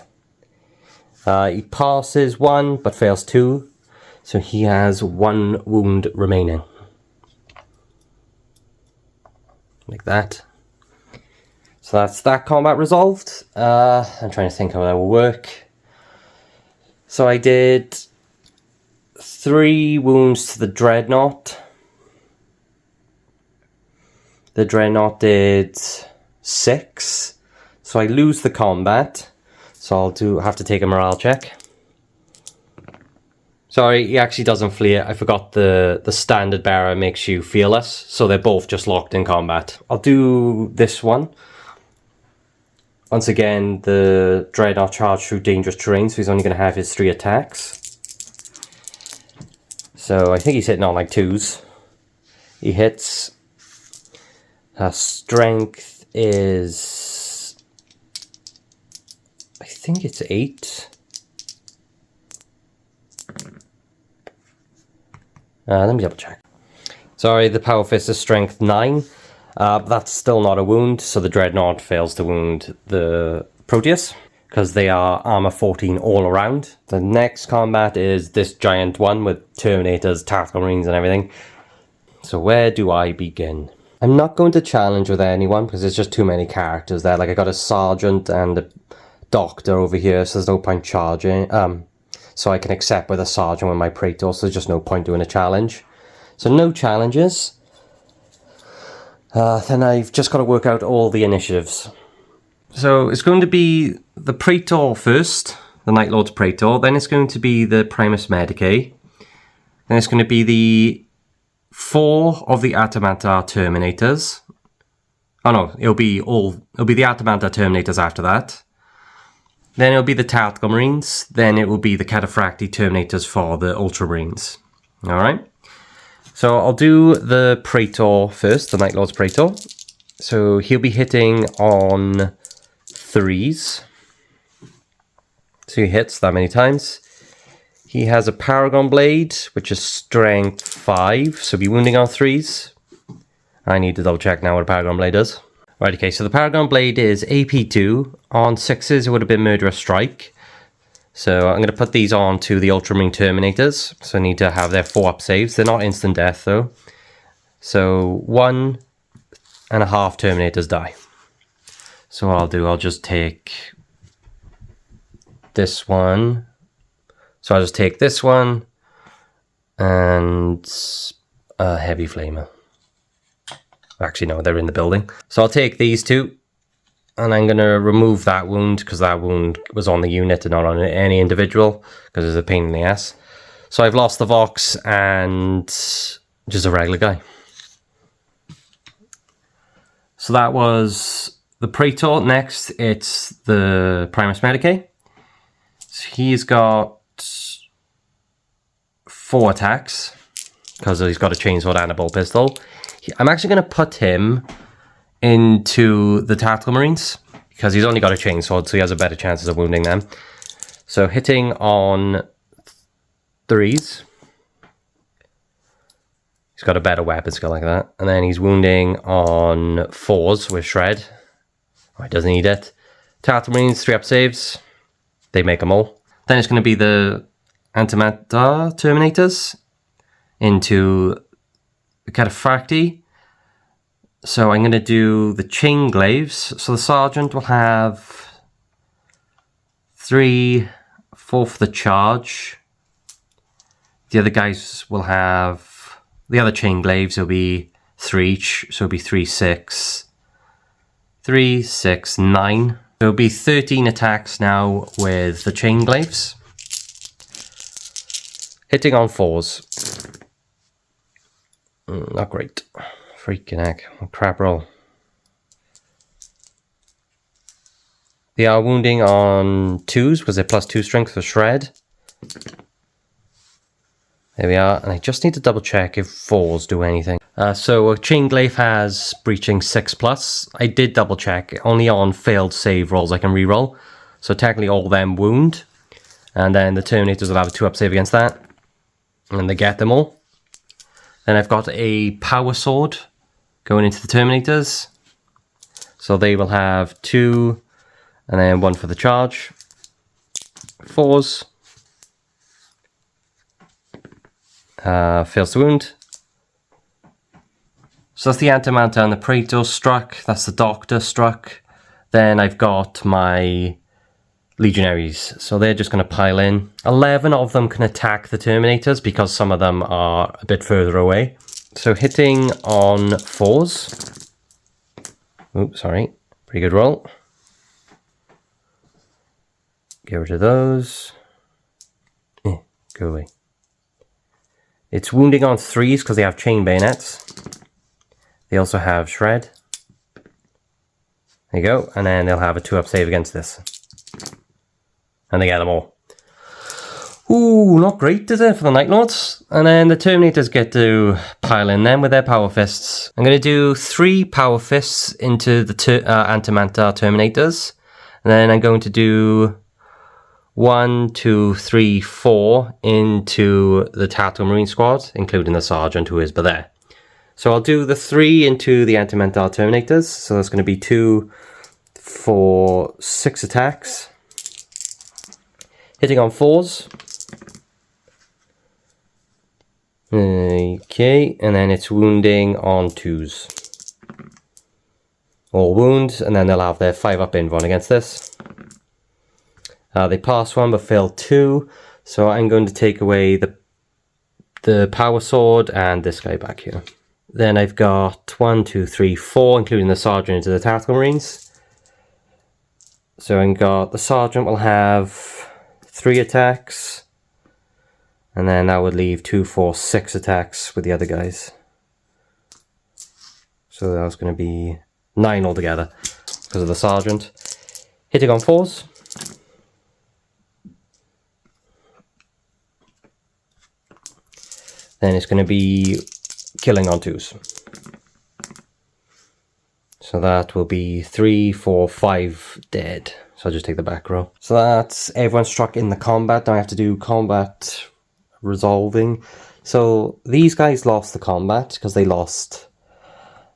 S1: He passes 1, but fails 2. So he has 1 wound remaining. Like that. So that's that combat resolved. I'm trying to think how that will work. So I did 3 wounds to the Dreadnought. The Dreadnought did 6. So I lose the combat. So I'll have to take a morale check. Sorry, he actually doesn't flee it. I forgot the standard bearer makes you fearless, so they're both just locked in combat. I'll do this one. Once again, the Dreadnought charged through dangerous terrain, so he's only going to have his 3 attacks. So I think he's hitting on like 2s. He hits. Strength is... I think it's 8. Let me double check. Sorry, the Power Fist is strength 9. But that's still not a wound, so the Dreadnought fails to wound the Proteus, because they are armor 14 all around. The next combat is this giant one with Terminators, Tactical Marines and everything. So where do I begin? I'm not going to challenge with anyone, because there's just too many characters there. Like, I got a Sergeant and a Doctor over here, so there's no point charging. So I can accept with a Sergeant with my Praetor, so there's just no point doing a challenge. So no challenges. Then I've just got to work out all the initiatives. So it's going to be the Praetor first, the Night Lord's Praetor. Then it's going to be the Primus Medicae. Then it's going to be the 4 of the Atamantar Terminators. Oh no, it'll be the Atamantar Terminators after that. Then it'll be the Tactical Marines. Then it will be the Cataphracti Terminators for the Ultramarines. Alright. So I'll do the Praetor first, the Night Lord's Praetor. So he'll be hitting on 3s. So he hits that many times. He has a Paragon Blade, which is strength 5. So he'll be wounding on 3s. I need to double check now what a Paragon Blade does. Right, okay, so the Paragon Blade is AP2. On 6s, it would have been Murderous Strike. So I'm going to put these on to the Ultramarine Terminators. So I need to have their 4-up saves. They're not instant death, though. So 1.5 Terminators die. So what I'll do, I'll just take this one. So I'll just take this one and a Heavy Flamer. Actually, no, they're in the building. So I'll take these 2. And I'm going to remove that wound, because that wound was on the unit and not on any individual, because it's a pain in the ass. So I've lost the Vox and just a regular guy. So that was the Praetor. Next, it's the Primus Medicae. So he's got 4 attacks because he's got a chainsword and a bolt pistol. I'm actually going to put him into the Ultramarines because he's only got a chainsword, so he has a better chances of wounding them. So hitting on 3s. He's got a better weapon skill like that. And then he's wounding on 4s with Shred. Oh, he doesn't need it. Ultramarines, 3 up saves. They make them all. Then it's going to be the Antimatter Terminators into the Cataphracti. So I'm going to do the Chain Glaives. So the Sergeant will have 3, 4 for the charge. The other guys will have... The other Chain Glaives will be 3 each. So it'll be 3, 6. 3, 6, 9. So it'll be 13 attacks now with the Chain Glaives. Hitting on 4s. Not great. Freaking heck. Crap roll. They are wounding on 2s because they're +2 strength for Shred. There we are. And I just need to double check if 4s do anything. So a Chain Glaive has breaching 6+. I did double check. Only on failed save rolls I can reroll. So technically all of them wound. And then the Terminators will have a 2-up save against that. And they get them all. Then I've got a Power Sword going into the Terminators. So they will have 2 and then 1 for the charge. 4s. Fails to wound. So that's the Antimatter and the Praetor struck. That's the Doctor struck. Then I've got my Legionaries. So they're just going to pile in. 11 of them can attack the Terminators because some of them are a bit further away. So hitting on 4s. Oops, sorry. Pretty good roll. Get rid of those. Go away. It's wounding on 3s because they have chain bayonets. They also have Shred. There you go. And then they'll have a 2-up save against this. And they get them all. Ooh, not great, is it, for the Night Lords? And then the Terminators get to pile in them with their Power Fists. I'm going to do 3 Power Fists into the Antimatter Terminators. And then I'm going to do 1, 2, 3, 4 into the Ultramarine squad, including the Sergeant who is by there. So I'll do the 3 into the Antimatter Terminators. So that's going to be 2 for 6 attacks. Hitting on 4s. Okay, and then it's wounding on 2s. All wounds, and then they'll have their 5-up inv against this. They pass 1 but fail 2, so I'm going to take away the Power Sword and this guy back here. Then I've got 1, 2, 3, 4, including the Sergeant into the Ultramarines. So I've got the Sergeant will have 3 attacks, and then that would leave 2, 4, 6 attacks with the other guys. So that was going to be 9 altogether because of the Sergeant. Hitting on 4s. Then it's going to be killing on 2s. So that will be 3, 4, 5 dead. So I'll just take the back row. So that's everyone struck in the combat. Now I have to do combat resolving. So these guys lost the combat because they lost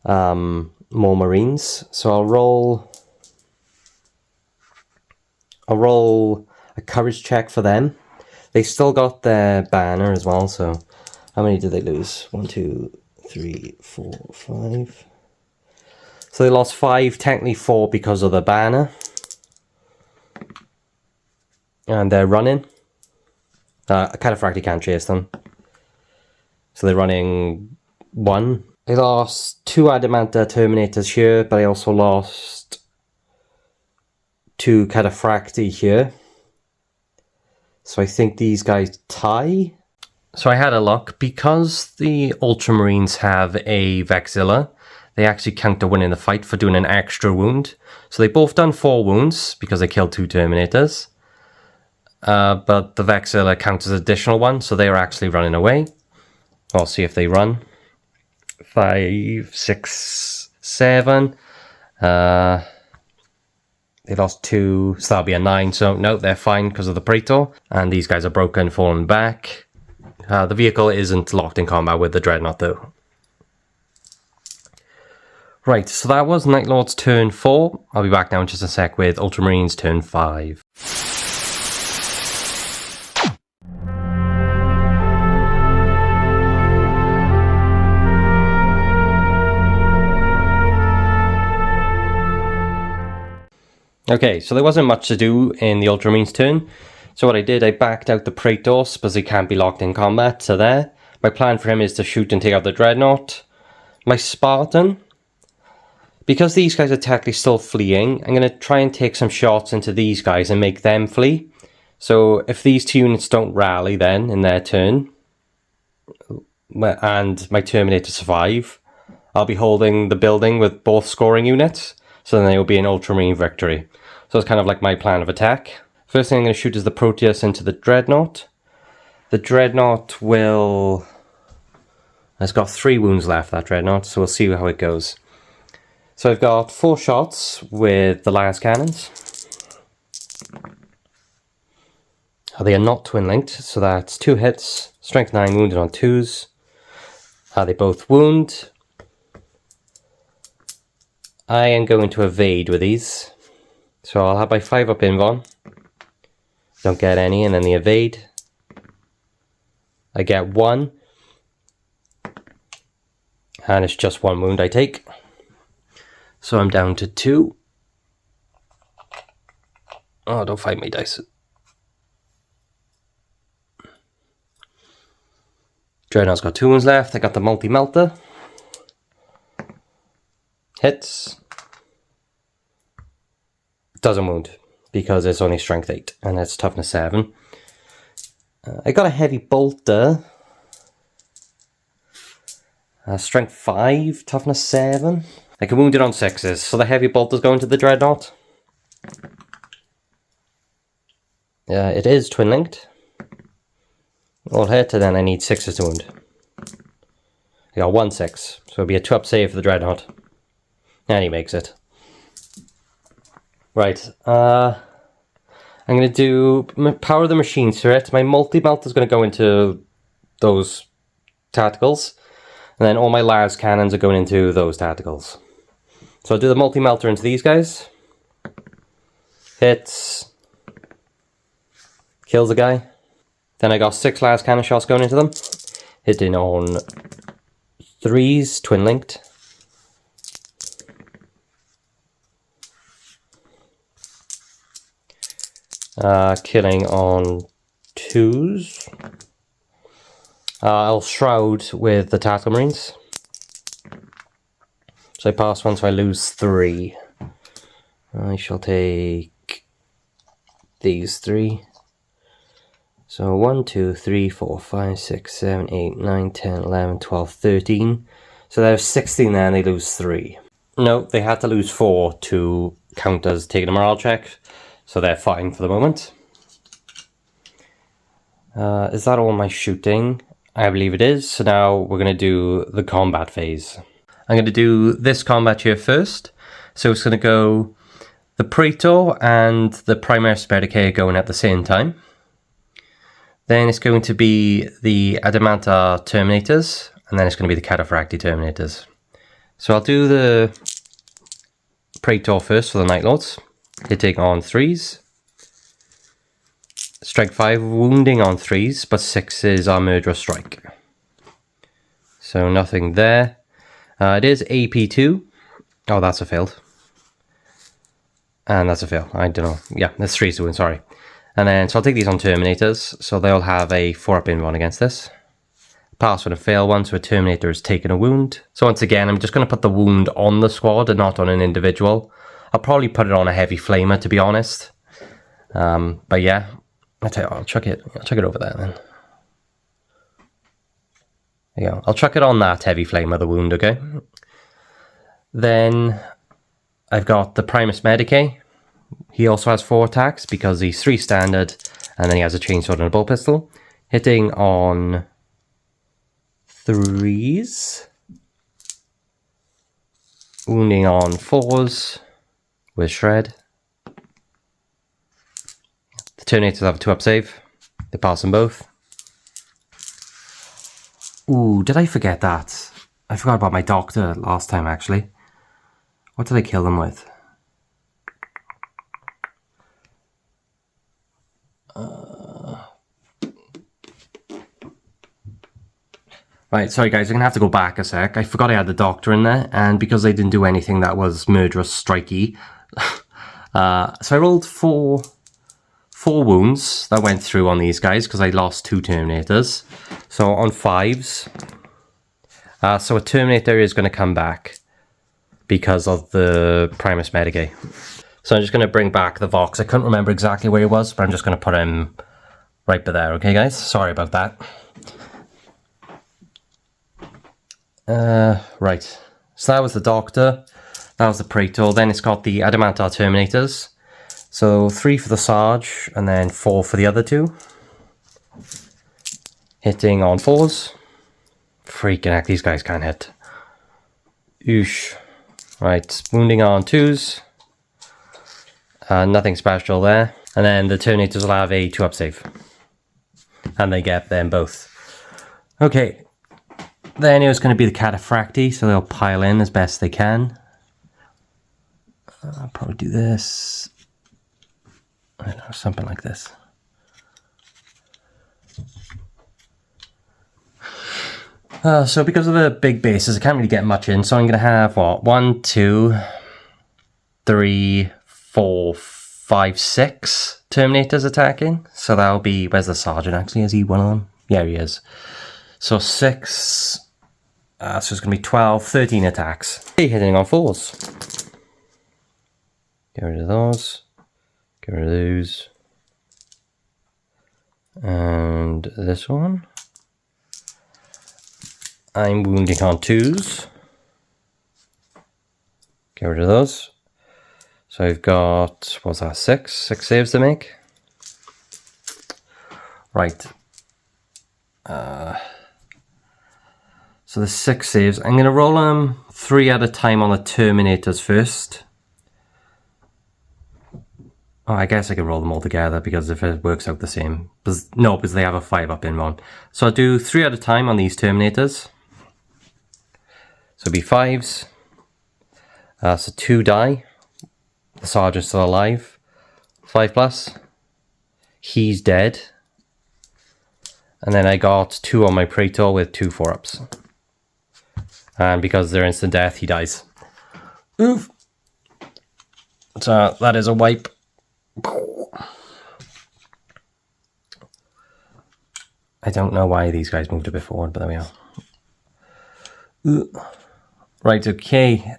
S1: more Marines. So I'll roll a courage check for them. They still got their banner as well, so how many did they lose? 1, 2, 3, 4, 5. So they lost 5, technically 4 because of the banner. And they're running. Cataphracti can't chase them. So they're running 1. They lost 2 Adamanta Terminators here, but I also lost 2 Cataphracti here. So I think these guys tie. So I had a look, because the Ultramarines have a Vexilla, they actually count to winning the fight for doing an extra wound. So they both done 4 wounds because they killed 2 Terminators. But the Vexilla counts as additional one, so they are actually running away. I'll see if they run. 5, 6, 7. They lost 2, so that'll be a 9. So no, they're fine because of the Praetor. And these guys are broken, falling back. The vehicle isn't locked in combat with the Dreadnought though. Right, so that was Night Lord's turn 4. I'll be back now in just a sec with Ultramarines turn 5. Okay, so there wasn't much to do in the Ultramarines turn. So what I did, I backed out the Praetors because he can't be locked in combat, so there. My plan for him is to shoot and take out the Dreadnought. My Spartan, because these guys are technically still fleeing, I'm going to try and take some shots into these guys and make them flee. So if these 2 units don't rally then in their turn, and my Terminator survive, I'll be holding the building with both scoring units, so then it will be an Ultramarine victory. So it's kind of like my plan of attack. First thing I'm going to shoot is the Proteus into the Dreadnought. The Dreadnought will... It's got 3 wounds left, that Dreadnought, so we'll see how it goes. So I've got 4 shots with the Lascannons. They are not twin-linked, so that's 2 hits, strength 9 wounded on 2s. They both wound. I am going to evade with these. So I'll have my 5 up invuln. Don't get any, and then the evade. I get 1. And it's just 1 wound I take. So I'm down to 2. Oh, don't fight me, dice. Dreadnought's got 2 wounds left. I got the multi-melter. Hits. Doesn't wound, because it's only strength 8, and that's toughness 7. I got a heavy bolter. Strength 5, toughness 7. I can wound it on 6s, so the heavy bolter's going to the Dreadnought. It is twin-linked. All hit, and then I need 6s to wound. I got 1 6, so it'll be a 2-up save for the Dreadnought. And he makes it. Right, I'm going to do Power of the Machine turret. My multi-melt is going to go into those tacticals. And then all my Las cannons are going into those tacticals. So I'll do the multi-melter into these guys. Hits. Kills the guy. Then I got 6 Las cannon shots going into them. Hitting on 3s, twin-linked. Killing on 2s. I'll shroud with the Tactical Marines. So I pass 1, so I lose 3. I shall take these 3. So 1, 2, 3, 4, 5, 6, 7, 8, 9, 10, 11, 12, 13. So there's 16 there and they lose 3. No, they had to lose 4 to count as taking a morale check. So they're fine for the moment. Is that all my shooting? I believe it is. So now we're going to do the combat phase. I'm going to do this combat here first. So it's going to go the Praetor and the Primaris Spedicae going at the same time. Then it's going to be the Adamanta Terminators. And then it's going to be the Cataphracti Terminators. So I'll do the Praetor first for the Night Lords. Hitting on 3s. Strike 5, wounding on 3s, but 6s are Murderous Strike. So nothing there. It is AP2. Oh, that's a failed. And that's a fail. I don't know. Yeah, that's 3s to win, sorry. And then, so I'll take these on Terminators. So they'll have a 4-up in 1 against this. Pass with a fail 1, so a Terminator has taken a wound. So once again, I'm just going to put the wound on the squad and not on an individual. I'll probably put it on a heavy flamer, to be honest. But yeah, I'll chuck it over there then. There you go. I'll chuck it on that heavy flame of the wound, okay? Then I've got the Primus Medicae. He also has 4 attacks because he's 3 standard, and then he has a chainsword and a bolt pistol. Hitting on 3s. Wounding on 4s with Shred. The Terminators have a 2-up save. They pass them both. Ooh, did I forget that? I forgot about my doctor last time, actually. What did I kill them with? Right, sorry guys, I'm going to have to go back a sec. I forgot I had the doctor in there, and because they didn't do anything that was murderous strikey, so I rolled four wounds that went through on these guys because I lost 2 Terminators. So on 5s, so a Terminator is going to come back because of the Primus Medicae. So I'm just going to bring back the Vox. I couldn't remember exactly where he was, but I'm just going to put him right by there, okay guys? Sorry about that. Right, so that was the Doctor, that was the Praetor, then it's got the Adamantar Terminators. So 3 for the Sarge, and then 4 for the other 2. Hitting on 4s. Freaking heck, these guys can't hit. Oosh. Right, wounding on 2s. Nothing special there. And then the Terminators will have a 2-up save. And they get them both. Okay. Then it was going to be the Cataphracti, so they'll pile in as best they can. I'll probably do this. I don't know, something like this. So because of the big bases, I can't really get much in, so I'm going to have, what, 1, 2, 3, 4, 5, 6 Terminators attacking. So that'll be, where's the Sergeant actually? Is he one of them? Yeah, he is. So 6, so it's going to be 12, 13 attacks. Hitting on 4s. Get rid of those. Get rid of those. And this one. I'm wounding on 2s. Get rid of those. So I've got, what's that, 6 saves to make. Right. So the 6 saves. I'm going to roll them 3 at a time on the Terminators first. Oh, I guess I can roll them all together because if it works out the same. No, because they have a 5-up in one. So I'll do 3 at a time on these Terminators. So it'll be 5s. So 2 die. The Sergeant's still alive. 5 plus. He's dead. And then I got 2 on my Praetor with 2 4-ups. And because they're instant death, he dies. Oof. So that is a wipe. I don't know why these guys moved a bit forward, but there we are. Right, okay.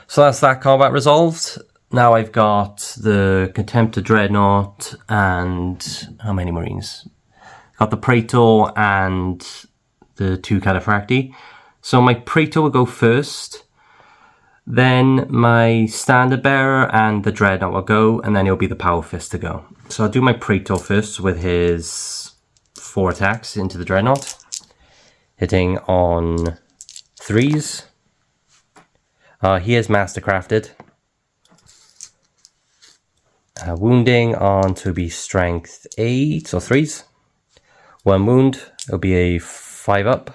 S1: So that's that combat resolved. Now I've got the Contemptor Dreadnought and how many Marines? Got the Praetor and the 2 Cataphracti. So my Praetor will go first. Then my Standard Bearer and the Dreadnought will go, and then it'll be the Power Fist to go. So I'll do my Praetor first with his 4 attacks into the Dreadnought. Hitting on 3s. He is Mastercrafted. Wounding on to be Strength 8, so 3s. 1 wound, it'll be a 5-up.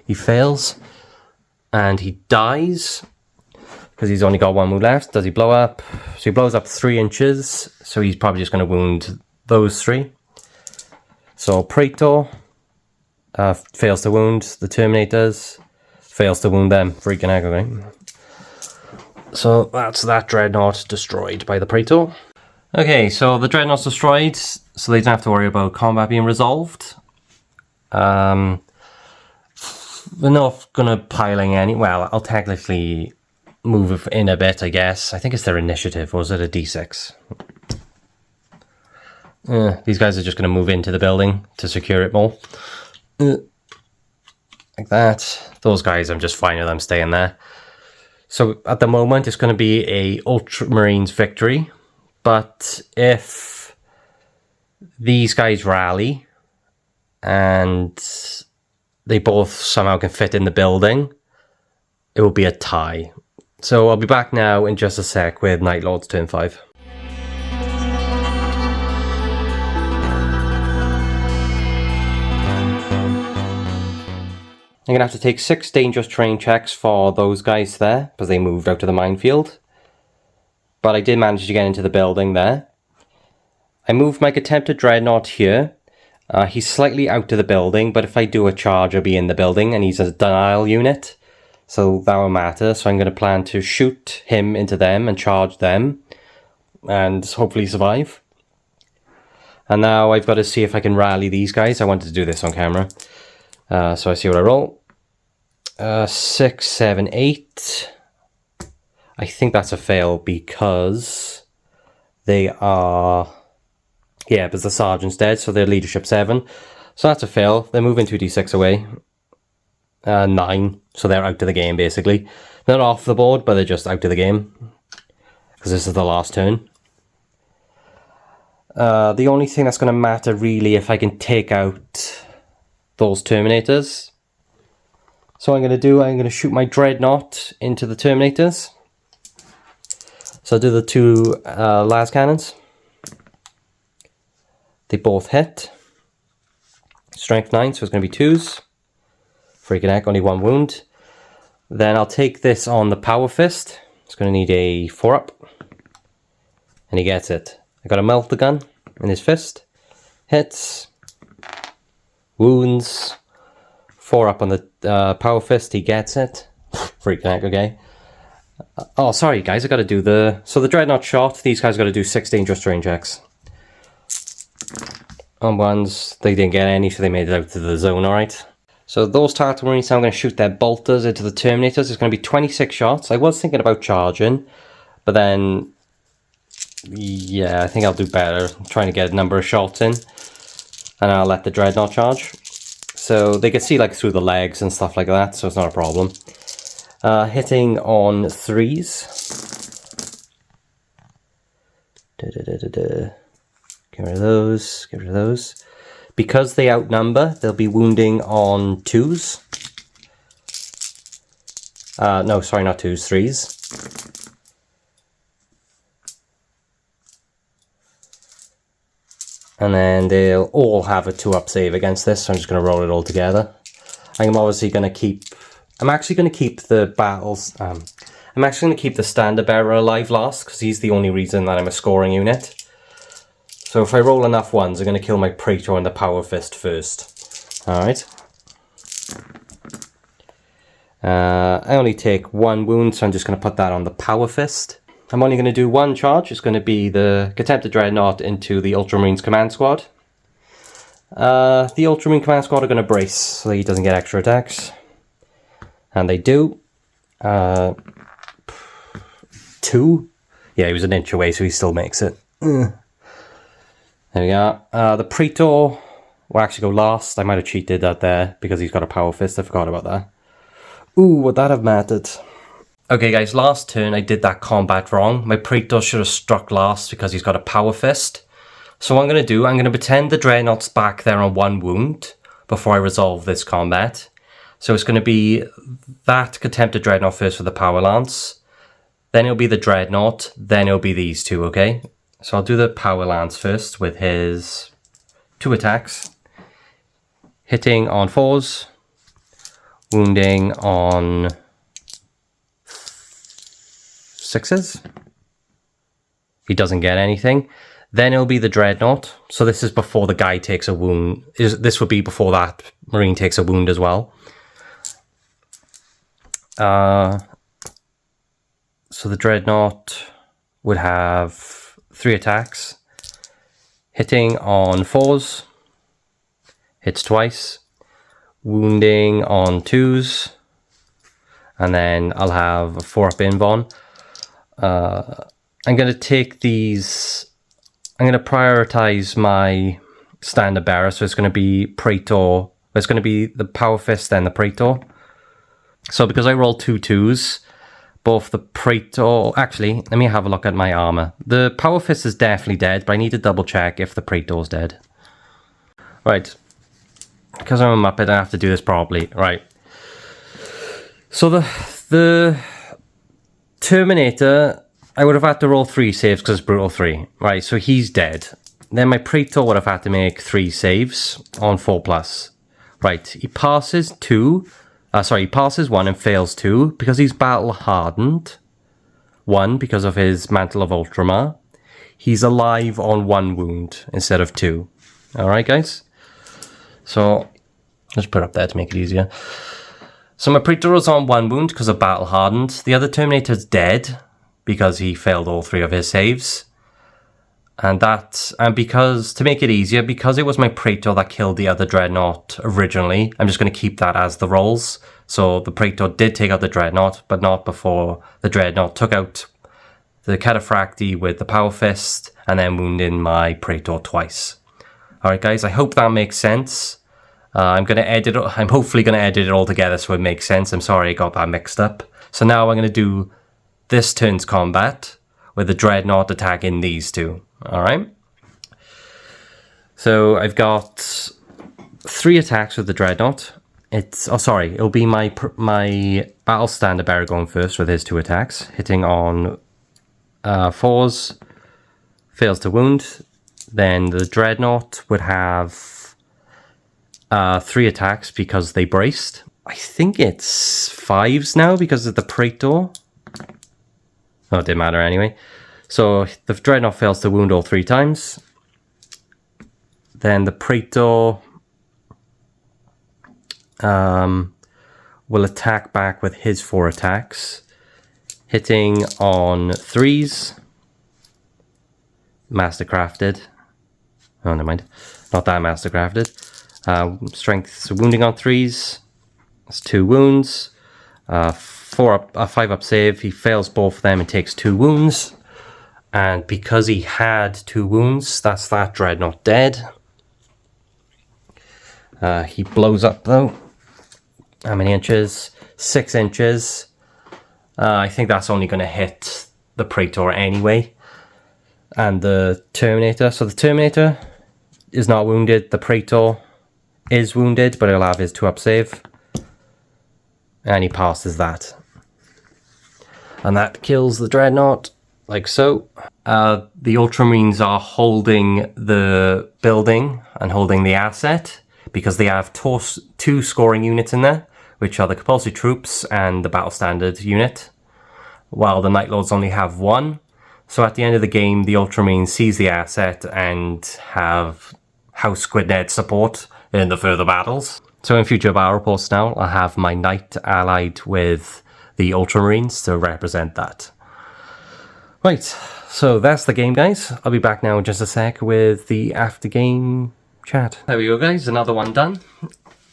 S1: He fails. And he dies. Because he's only got 1 wound left. Does he blow up? So he blows up 3 inches. So he's probably just going to wound those 3. So Praetor fails to wound the Terminators. Fails to wound them. Freaking aggravate. So that's that Dreadnought destroyed by the Praetor. Okay, so the Dreadnought's destroyed. So they don't have to worry about combat being resolved. We're not going to piling any... Well, I'll technically move in a bit, I guess. I think it's their initiative, or is it a d6? These guys are just going to move into the building to secure it more. like that. Those guys, I'm just fine with them staying there. So at the moment, it's going to be a Ultramarines victory. But if these guys rally and they both somehow can fit in the building, it will be a tie. So I'll be back now in just a sec with Night Lords turn 5. I'm going to have to take 6 dangerous terrain checks for those guys there, because they moved out to the minefield. But I did manage to get into the building there. I moved my Contemptor Dreadnought here. He's slightly out of the building, but if I do a charge, I'll be in the building, and he's a denial unit. So that will matter. So I'm going to plan to shoot him into them and charge them, and hopefully survive. And now I've got to see if I can rally these guys. I wanted to do this on camera. So I see what I roll. 6, 7, 8. I think that's a fail because they are... Yeah, because the sergeant's dead, so they're leadership 7. So that's a fail. They're moving 2d6 away. 9, so they're out of the game basically. They're not off the board, but they're just out of the game. Because this is the last turn. The only thing that's going to matter really if I can take out those Terminators. So what I'm going to shoot my Dreadnought into the Terminators. So I'll do the 2 Lascannons. They both hit. Strength 9, so it's going to be 2s. Freaking heck, only 1 wound. Then I'll take this on the Power Fist. It's going to need a 4-up. And he gets it. I got a Meltagun in his fist. Hits. Wounds. 4-up on the Power Fist, he gets it. Freaking heck, okay. Oh, sorry guys, I got to do the... So the Dreadnought shot, these guys got to do 6 dangerous terrain checks. On ones, they didn't get any, so they made it out to the zone, alright. So those Tartar Marines, I'm going to shoot their bolters into the Terminators. It's going to be 26 shots. I was thinking about charging, but then... Yeah, I think I'll do better. I'm trying to get a number of shots in. And I'll let the Dreadnought charge. So they can see like through the legs and stuff like that, so it's not a problem. Hitting on 3s. Get rid of those, get rid of those. Because they outnumber, they'll be wounding on 2s. No, sorry, not 2s, 3s. And then they'll all have a 2-up save against this, so I'm just going to roll it all together. I'm obviously going to keep... I'm actually going to keep the battles... I'm actually going to keep the Standard Bearer alive last, because he's the only reason that I'm a scoring unit. So if I roll enough ones, I'm going to kill my Praetor and the Power Fist first. Alright. I only take 1 wound, so I'm just going to put that on the Power Fist. I'm only going to do 1 charge. It's going to be the Contemptor Dreadnought into the Ultramarines Command Squad. The Ultramarine Command Squad are going to brace, so he doesn't get extra attacks. And they do. 2. Yeah, he was an inch away, so he still makes it. There we go. The Praetor will actually go last. I might have cheated that there because he's got a Power Fist. I forgot about that. Ooh, would that have mattered? Okay guys, last turn I did that combat wrong. My Praetor should have struck last because he's got a Power Fist. So what I'm going to do, I'm going to pretend the Dreadnought's back there on 1 wound before I resolve this combat. So it's going to be that Contemptor Dreadnought first for the Power Lance. Then it'll be the Dreadnought. Then it'll be these 2, okay? So I'll do the Power Lance first with his 2 attacks. Hitting on 4s. Wounding on... 6s. He doesn't get anything. Then it'll be the Dreadnought. So this is before the guy takes a wound. This would be before that Marine takes a wound as well. So the Dreadnought would have 3 attacks. Hitting on 4s. Hits twice. Wounding on 2s. And then I'll have a 4-up invuln. I'm going to take these... I'm going to prioritize my Standard Bearer, so it's going to be Praetor It's going to be the Power Fist and the Praetor. So because I rolled 2 2s, both the Praetor... Actually, let me have a look at my armor. The Power Fist is definitely dead, but I need to double check if the Praetor's dead. Right. Because I'm a Muppet, I have to do this properly. Right. So the Terminator, I would have had to roll 3 saves because it's Brutal 3. Right, so he's dead. Then my Praetor would have had to make 3 saves on 4+. Right, he passes 2. He passes 1 and fails 2 because he's battle hardened. 1 because of his Mantle of Ultramar. He's alive on 1 wound instead of 2. Alright, guys? So, let's put it up there to make it easier. So my Praetor is on 1 wound because of battle hardened. The other Terminator's dead because he failed all 3 of his saves. And because, to make it easier, because it was my Praetor that killed the other Dreadnought originally, I'm just going to keep that as the rolls. So the Praetor did take out the Dreadnought, but not before the Dreadnought took out the Cataphracti with the Power Fist, and then wounded my Praetor twice. Alright guys, I hope that makes sense. I'm hopefully going to edit it all together so it makes sense. I'm sorry I got that mixed up. So now I'm going to do this turn's combat with the Dreadnought attacking these 2. Alright. So I've got 3 attacks with the Dreadnought. It'll be my Battle Standard Paragon first with his 2 attacks. Hitting on 4s. Fails to wound. Then the Dreadnought would have 3 attacks because they braced. I think it's 5s now because of the Praetor. Oh, it didn't matter anyway. So the Dreadnought fails to wound all 3 times. Then the Praetor will attack back with his 4 attacks. Hitting on 3s. Mastercrafted. Oh, never mind. Not that mastercrafted. Strength, so wounding on 3s. That's 2 wounds. 5 up save. He fails both of them and takes 2 wounds. And because he had 2 wounds, that's that Dreadnought dead. He blows up though. How many inches? 6 inches. I think that's only going to hit the Praetor anyway. And the Terminator. So the Terminator is not wounded. The Praetor is wounded, but he'll have his 2 up save. And he passes that. And that kills the Dreadnought. Like so. The Ultramarines are holding the building and holding the asset because they have 2 scoring units in there, which are the compulsory troops and the battle standard unit, while the Night Lords only have 1. So at the end of the game, the Ultramarines seize the asset and have House Squidned support in the further battles. So in future battle reports now, I'll have my Knight allied with the Ultramarines to represent that. Right, so that's the game, guys. I'll be back now in just a sec with the after-game chat. There we go, guys. Another one done.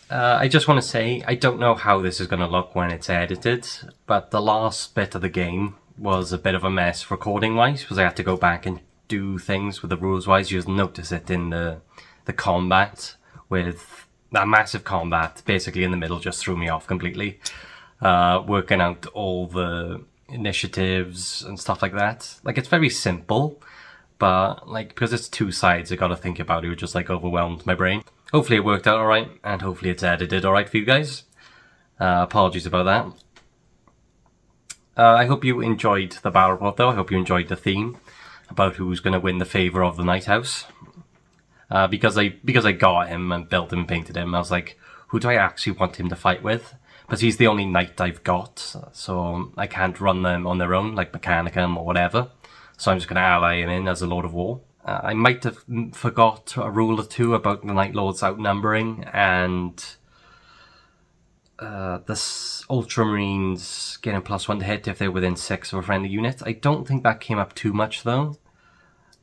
S1: I just want to say, I don't know how this is going to look when it's edited, but the last bit of the game was a bit of a mess recording-wise, because I had to go back and do things with the rules-wise. You'll notice it in the combat, with that massive combat basically in the middle just threw me off completely. Working out all the initiatives and stuff like that. Like, it's very simple, but like because it's 2 sides I gotta think about it just like overwhelmed my brain. Hopefully it worked out alright, and hopefully it's edited alright for you guys. Apologies about that. I hope you enjoyed the battle report though. I hope you enjoyed the theme about who's going to win the favour of the Night House. Because I got him and built him and painted him, I was like, who do I actually want him to fight with? But he's the only knight I've got, so I can't run them on their own, like Mechanicum or whatever. So I'm just going to ally him in as a Lord of War. I might have forgot a rule or 2 about the Night Lords outnumbering, and the Ultramarines getting +1 to hit if they're within 6 of a friendly unit. I don't think that came up too much though.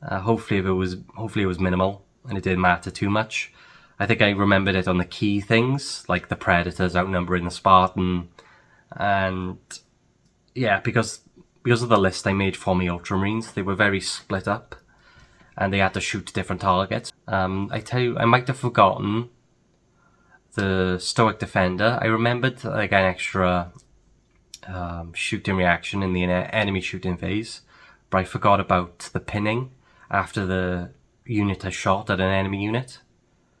S1: Hopefully it was minimal and it didn't matter too much. I think I remembered it on the key things, like the Predators outnumbering the Spartan, and yeah, because of the list I made for my Ultramarines, they were very split up, and they had to shoot different targets. I tell you, I might have forgotten the Stoic Defender. I remembered I got an extra shooting reaction in the enemy shooting phase, but I forgot about the pinning after the unit has shot at an enemy unit.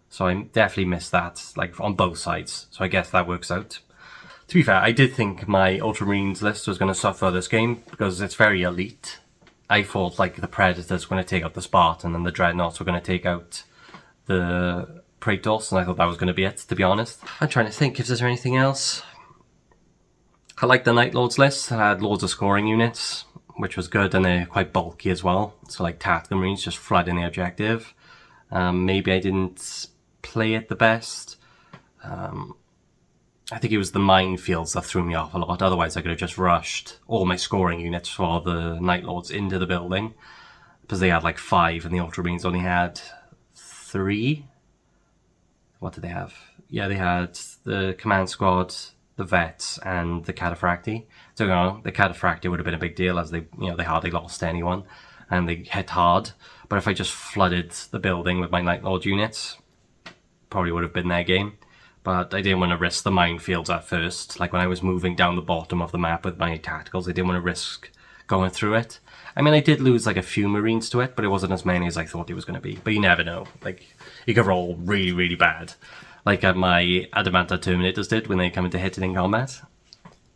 S1: So I definitely missed that, like on both sides. So I guess that works out. To be fair, I did think my Ultramarines list was going to suffer this game because it's very elite. I thought like the Predators were going to take out the Spartan and the Dreadnoughts were going to take out the Praetors, and I thought that was going to be it, to be honest. I'm trying to think if there's anything else. I like the Night Lords list. I had loads of scoring units, which was good, and they're quite bulky as well. So like Tactical Marines just flooding the objective. Maybe I didn't play it the best. I think it was the minefields that threw me off a lot. Otherwise, I could have just rushed all my scoring units for the Night Lords into the building, because they had like 5 and the Ultramarines only had 3. What did they have? Yeah, they had the Command Squad, the Vets, and the Cataphracti. So, you know, the Cataphracti would have been a big deal, as they hardly lost anyone, and they hit hard. But if I just flooded the building with my Night Lord units, probably would have been their game. But I didn't want to risk the minefields at first. Like when I was moving down the bottom of the map with my tacticals, I didn't want to risk going through it. I mean, I did lose like a few Marines to it, but it wasn't as many as I thought it was going to be. But you never know. Like, you could roll really, really bad. Like my Adamanta Terminators did when they come into hit it in combat.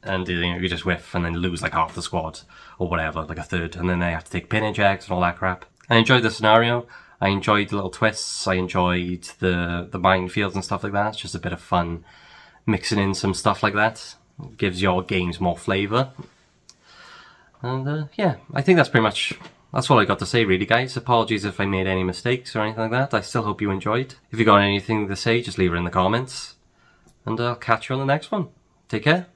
S1: And you just whiff and then lose like half the squad or whatever, like a third. And then they have to take pin checks and all that crap. I enjoyed the scenario. I enjoyed the little twists. I enjoyed the minefields and stuff like that. It's just a bit of fun mixing in some stuff like that. It gives your games more flavour. And yeah, I think that's all I got to say really, guys. Apologies if I made any mistakes or anything like that. I still hope you enjoyed. If you got anything to say, just leave it in the comments. And I'll catch you on the next one. Take care.